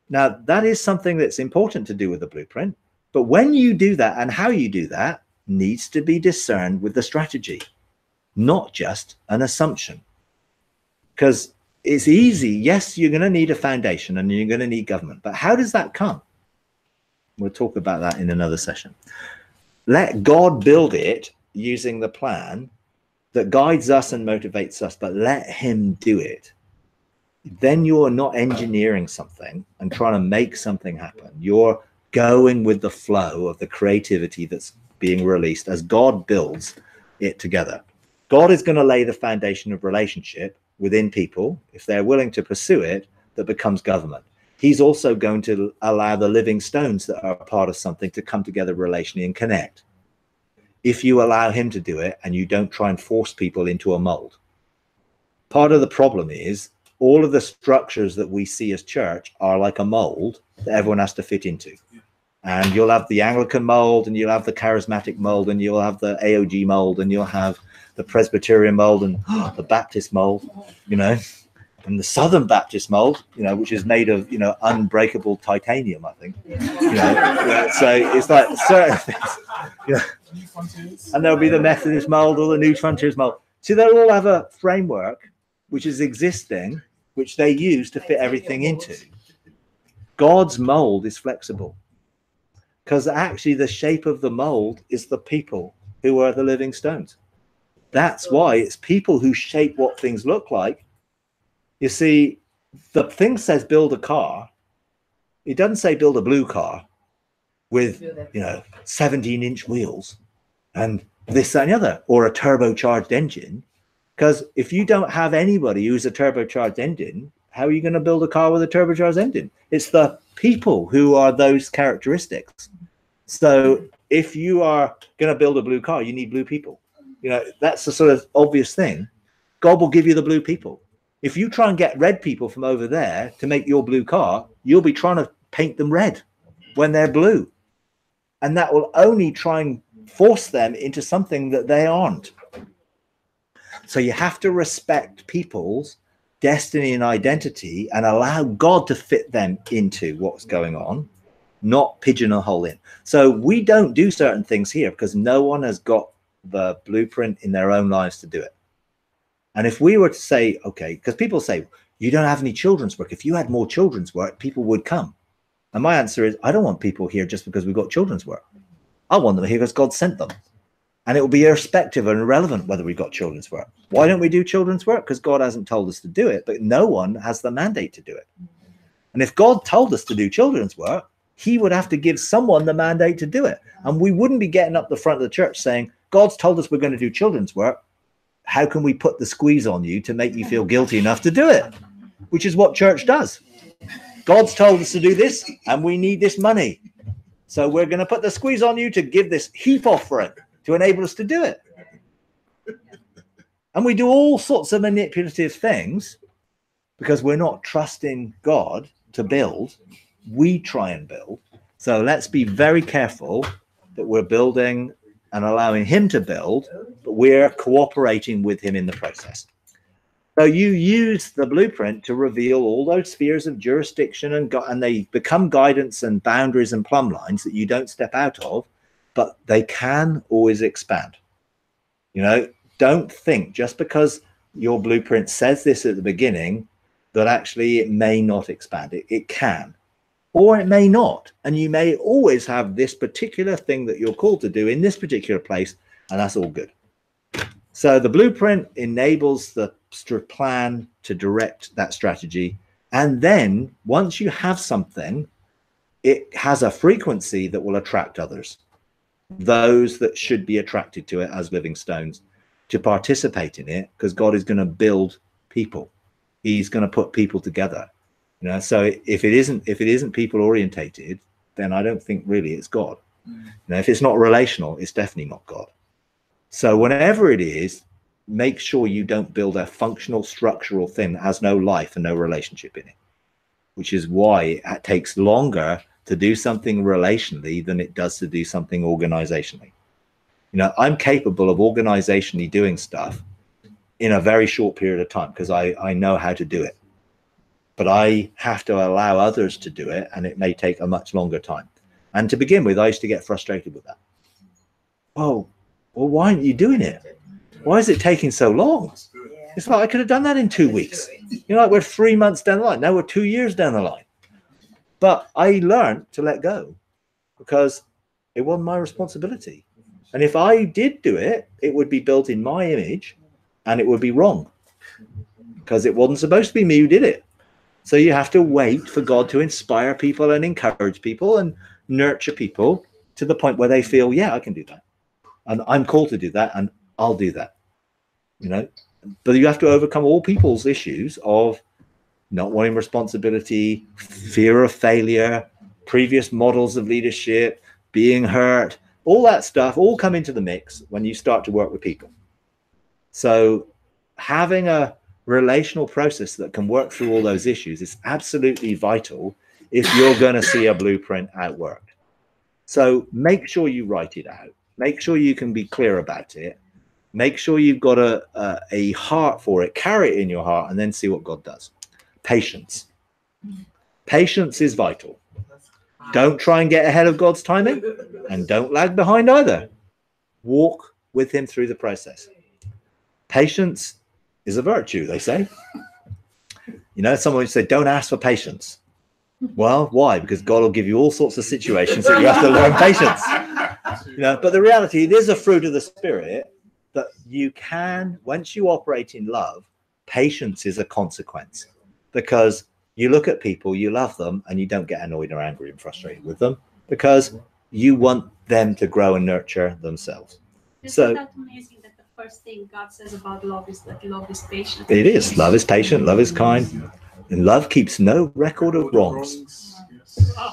Now, that is something that's important to do with the blueprint. But when you do that and how you do that needs to be discerned with the strategy, not just an assumption. Because it's easy. Yes, you're going to need a foundation and you're going to need government. But how does that come? We'll talk about that in another session. Let God build it using the plan that guides us and motivates us, but let him do it, then you're not engineering something and trying to make something happen. You're going with the flow of the creativity that's being released as God builds it together. God is going to lay the foundation of relationship within people, if they're willing to pursue it, that becomes government. He's also going to allow the living stones that are part of something to come together relationally and connect. If you allow him to do it and you don't try and force people into a mold. Part of the problem is all of the structures that we see as church are like a mold that everyone has to fit into. And you'll have the Anglican mold, and you'll have the charismatic mold, and you'll have the AOG mold, and you'll have the Presbyterian mold, and the Baptist mold, you know, and the Southern Baptist mold, you know, which is made of, you know, unbreakable titanium, I think. You know, so it's like certain things, you know, and there'll be the Methodist mold or the New Frontiers mold. So they'll all have a framework which is existing, which they use to fit everything into. God's mold is flexible, because actually the shape of the mold is the people who are the living stones. That's why it's people who shape what things look like. You see, the thing says build a car. It doesn't say build a blue car with, you know, 17-inch wheels and this, that, and the other, or a turbocharged engine. Because if you don't have anybody who's a turbocharged engine, how are you going to build a car with a turbocharged engine? It's the people who are those characteristics. So if you are going to build a blue car, you need blue people. You know, that's the sort of obvious thing. God will give you the blue people. If you try and get red people from over there to make your blue car, you'll be trying to paint them red when they're blue. And that will only try and force them into something that they aren't. So you have to respect people's destiny and identity and allow God to fit them into what's going on, not pigeonhole in. So we don't do certain things here because no one has got the blueprint in their own lives to do it. And if we were to say, okay, because people say, you don't have any children's work. If you had more children's work, people would come. And my answer is, I don't want people here just because we've got children's work. I want them here because God sent them. And it will be irrespective and irrelevant whether we've got children's work. Why don't we do children's work? Because God hasn't told us to do it, but no one has the mandate to do it. And if God told us to do children's work, he would have to give someone the mandate to do it. And we wouldn't be getting up the front of the church saying, God's told us we're going to do children's work. How can we put the squeeze on you to make you feel guilty enough to do it? Which is what church does. God's told us to do this, and we need this money. So we're going to put the squeeze on you to give this heap offering to enable us to do it. And we do all sorts of manipulative things because we're not trusting God to build. We try and build. So let's be very careful that we're building and allowing him to build, but we're cooperating with him in the process. So you use the blueprint to reveal all those spheres of jurisdiction, and they become guidance and boundaries and plumb lines that you don't step out of, but they can always expand. You know, don't think just because your blueprint says this at the beginning that actually it may not expand. It can, or it may not. And you may always have this particular thing that you're called to do in this particular place, and that's all good. So the blueprint enables the plan to direct that strategy. And then once you have something, it has a frequency that will attract others, those that should be attracted to it as living stones, to participate in it, because God is going to build people. He's going to put people together. You know, so if it isn't people orientated, then I don't think really it's God. You know, if it's not relational, it's definitely not God. So whenever it is, make sure you don't build a functional structural thing that has no life and no relationship in it, which is why it takes longer to do something relationally than it does to do something organizationally. You know, I'm capable of organizationally doing stuff in a very short period of time because I know how to do it. But I have to allow others to do it, and it may take a much longer time. And to begin with, I used to get frustrated with that. Oh, well, why aren't you doing it? Why is it taking so long? It's like I could have done that in 2 weeks. You know, like we're 3 months down the line. Now we're 2 years down the line. But I learned to let go because it wasn't my responsibility. And if I did do it, it would be built in my image and it would be wrong because it wasn't supposed to be me who did it. So you have to wait for God to inspire people and encourage people and nurture people to the point where they feel, yeah, I can do that. And I'm called to do that and I'll do that. You know, but you have to overcome all people's issues of not wanting responsibility, fear of failure, previous models of leadership, being hurt, all that stuff all come into the mix when you start to work with people. So having a relational process that can work through all those issues is absolutely vital if you're going to see a blueprint outworked. So make sure you write it out. Make sure you can be clear about it. Make sure you've got a heart for it. Carry it in your heart and then see what God does. Patience. Patience is vital. Don't try and get ahead of God's timing and don't lag behind either. Walk with him through the process. Patience is a virtue, they say. You know, someone would say, don't ask for patience. Well, why? Because God will give you all sorts of situations that you have to learn patience. You know, but the reality, it is a fruit of the Spirit that you can, once you operate in love, patience is a consequence. Because you look at people, you love them, and you don't get annoyed or angry and frustrated with them because you want them to grow and nurture themselves. Isn't that amazing that the first thing God says about love is that love is patient? It is. Love is patient, love is kind, and love keeps no record of wrongs.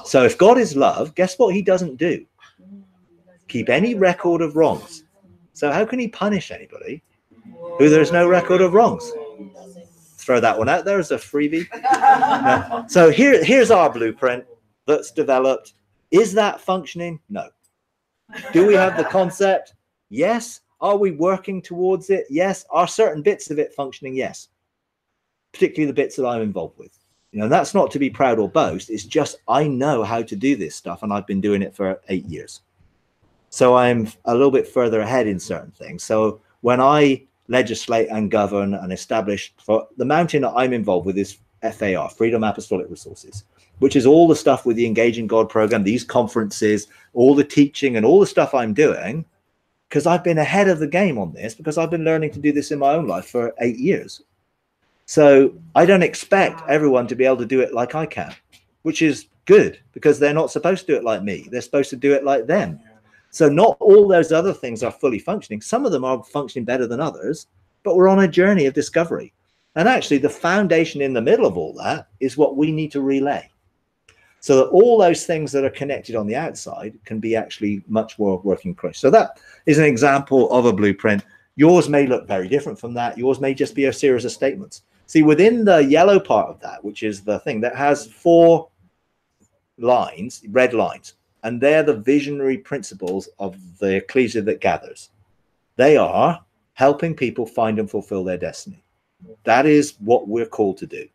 So if God is love, guess what he doesn't do? Keep any record of wrongs. So how can he punish anybody who there's no record of wrongs? Throw that one out there as a freebie. No. So here's our blueprint that's developed. Is that functioning? No. Do we have the concept? Yes. Are we working towards it? Yes. Are certain bits of it functioning? Yes. Particularly the bits that I'm involved with. You know, that's not to be proud or boast. It's just I know how to do this stuff and I've been doing it for 8 years. So I'm a little bit further ahead in certain things. So when I legislate and govern and establish for the mountain that I'm involved with is FAR, Freedom Apostolic Resources, which is all the stuff with the Engaging God program, these conferences, all the teaching and all the stuff I'm doing, because I've been ahead of the game on this because I've been learning to do this in my own life for 8 years. So I don't expect everyone to be able to do it like I can, which is good because they're not supposed to do it like me. They're supposed to do it like them. So not all those other things are fully functioning. Some of them are functioning better than others, but we're on a journey of discovery. And actually the foundation in the middle of all that is what we need to relay. So that all those things that are connected on the outside can be actually much more working close. So that is an example of a blueprint. Yours may look very different from that. Yours may just be a series of statements. See, within the yellow part of that, which is the thing that has 4 lines, red lines, and they're the visionary principles of the ecclesia that gathers. They are helping people find and fulfill their destiny. That is what we're called to do.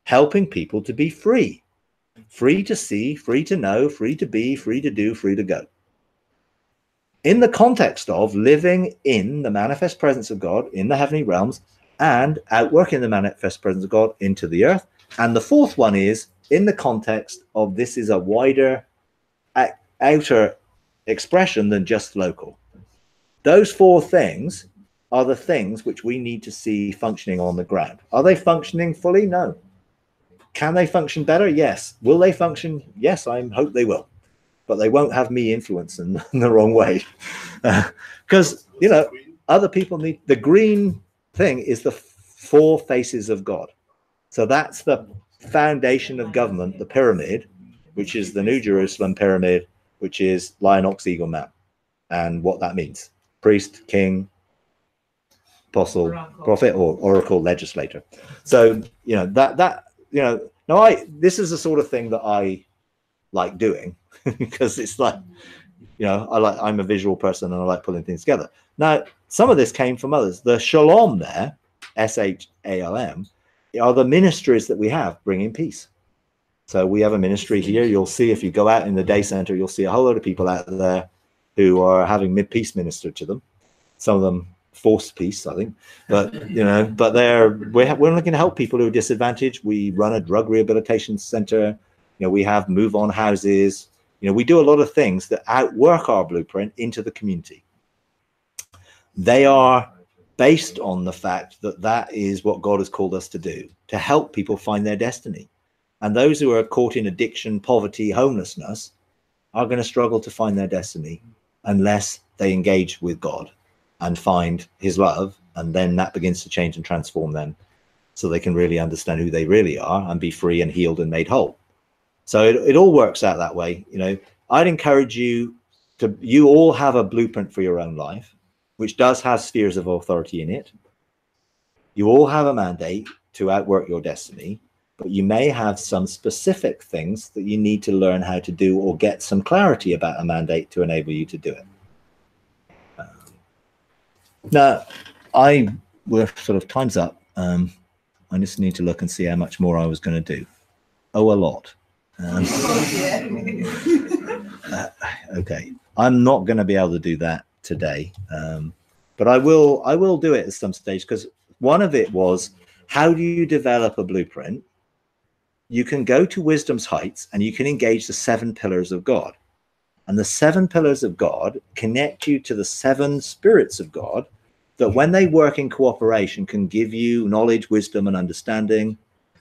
Helping people to be free. Free to see, free to know, free to be, free to do, free to go. In the context of living in the manifest presence of God in the heavenly realms and outworking the manifest presence of God into the earth. And the 4th one is in the context of this is a wider outer expression than just local. Those 4 things are the things which we need to see functioning on the ground. Are they functioning fully? No. Can they function better? Yes. Will they function? Yes, I hope they will. But they won't have me influence in the wrong way. Because, you know, other people need... The green thing is the 4 faces of God. So that's the foundation of government, the pyramid, which is the New Jerusalem pyramid, which is lion, ox, eagle, man, and what that means: priest, king, apostle, prophet, or oracle, legislator. So you know that you know. Now this is the sort of thing that I like doing because it's like, you know, I'm a visual person and I like pulling things together. Now some of this came from others. The shalom there, SHALM, are the ministries that we have bringing peace. So we have a ministry here. You'll see if you go out in the day center, you'll see a whole lot of people out there who are having peace ministered to them. Some of them forced peace, I think. But you know, but we're looking to help people who are disadvantaged. We run a drug rehabilitation center. You know, we have move on houses. You know, we do a lot of things that outwork our blueprint into the community. They are based on the fact that that is what God has called us to do, to help people find their destiny. And those who are caught in addiction, poverty, homelessness are going to struggle to find their destiny unless they engage with God and find his love. And then that begins to change and transform them so they can really understand who they really are and be free and healed and made whole. So it all works out that way. You know, I'd encourage you to, you all have a blueprint for your own life, which does have spheres of authority in it. You all have a mandate to outwork your destiny, but you may have some specific things that you need to learn how to do or get some clarity about a mandate to enable you to do it. Now, we're sort of time's up. I just need to look and see how much more I was going to do. Oh, a lot. Okay, I'm not going to be able to do that today, but I will do it at some stage, because one of it was, how do you develop a blueprint? You can go to Wisdom's Heights and you can engage the 7 pillars of God, and the 7 pillars of God connect you to the 7 spirits of God that, when they work in cooperation, can give you knowledge, wisdom, and understanding.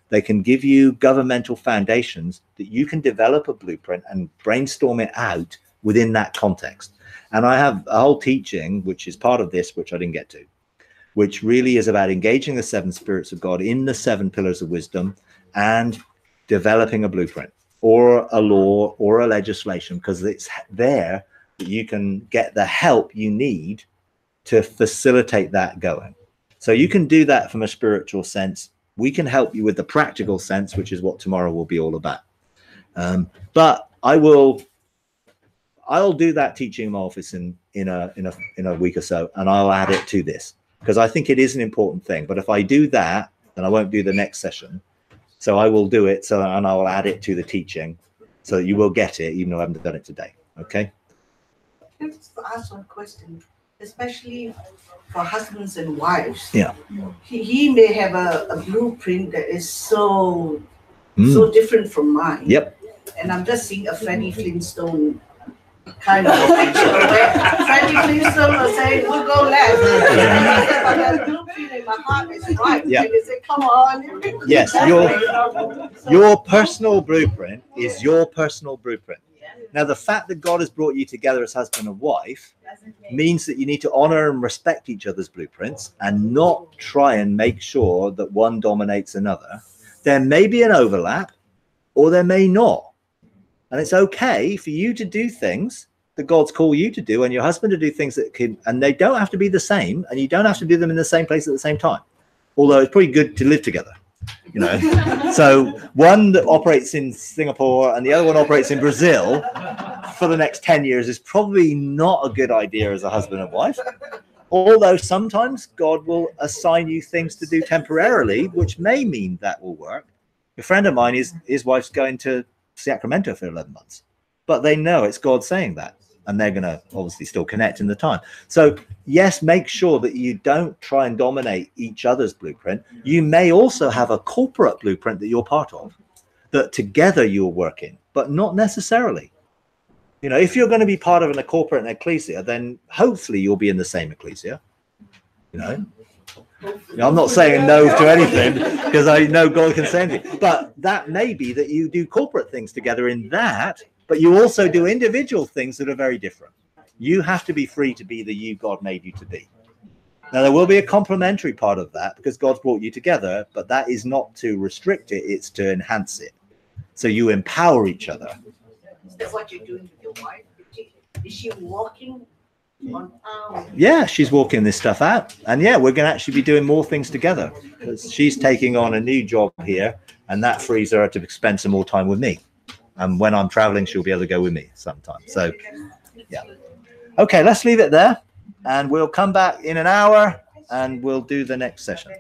They can give you governmental foundations that you can develop a blueprint and brainstorm it out within that context. And I have a whole teaching, which is part of this, which I didn't get to, which really is about engaging the 7 spirits of God in the 7 pillars of wisdom and developing a blueprint or a law or a legislation, because it's there that you can get the help you need to facilitate that going. So you can do that from a spiritual sense. We can help you with the practical sense, which is what tomorrow will be all about. But I'll do that teaching in my office in a week or so, and I'll add it to this, because I think it is an important thing. But if I do that, then I won't do the next session. So I will do it, and I'll add it to the teaching so that you will get it, even though I haven't done it today. Okay? Can I just ask one question, especially for husbands and wives? Yeah. He may have a blueprint that is so different from mine. Yep. And I'm just seeing a Freddie Flintstone kind of picture where Freddie Flintstone was saying, we'll go left. But that blueprint in my heart is right. Yeah. And they say, come on. Yes, your personal blueprint is your personal blueprint. Now, the fact that God has brought you together as husband and wife means that you need to honor and respect each other's blueprints and not try and make sure that one dominates another. There may be an overlap, or there may not. And it's okay for you to do things that God's called you to do, and your husband to do things that can, and they don't have to be the same, and you don't have to do them in the same place at the same time. Although it's pretty good to live together, you know. So one that operates in Singapore and the other one operates in Brazil for the next 10 years is probably not a good idea as a husband and wife. Although sometimes God will assign you things to do temporarily, which may mean that will work. A friend of mine, his wife's going to Sacramento for 11 months, but they know it's God saying that, and they're going to obviously still connect in the time. So yes, make sure that you don't try and dominate each other's blueprint. You may also have a corporate blueprint that you're part of, that together you'll work in, but not necessarily. You know, if you're going to be part of a corporate and ecclesia, then hopefully you'll be in the same ecclesia. You know, I'm not saying no to anything, because I know God can say anything, but that may be that you do corporate things together in that, but you also do individual things that are very different. You have to be free to be the you God made you to be. Now, there will be a complementary part of that, because God's brought you together, but that is not to restrict it, it's to enhance it. So you empower each other. Is that what you're doing with your wife? Is she walking on? Yeah, she's walking this stuff out. And yeah, we're going to actually be doing more things together, because she's taking on a new job here, and that frees her to spend some more time with me. And when I'm traveling, she'll be able to go with me sometime. So yeah. Okay, let's leave it there, and we'll come back in an hour and we'll do the next session.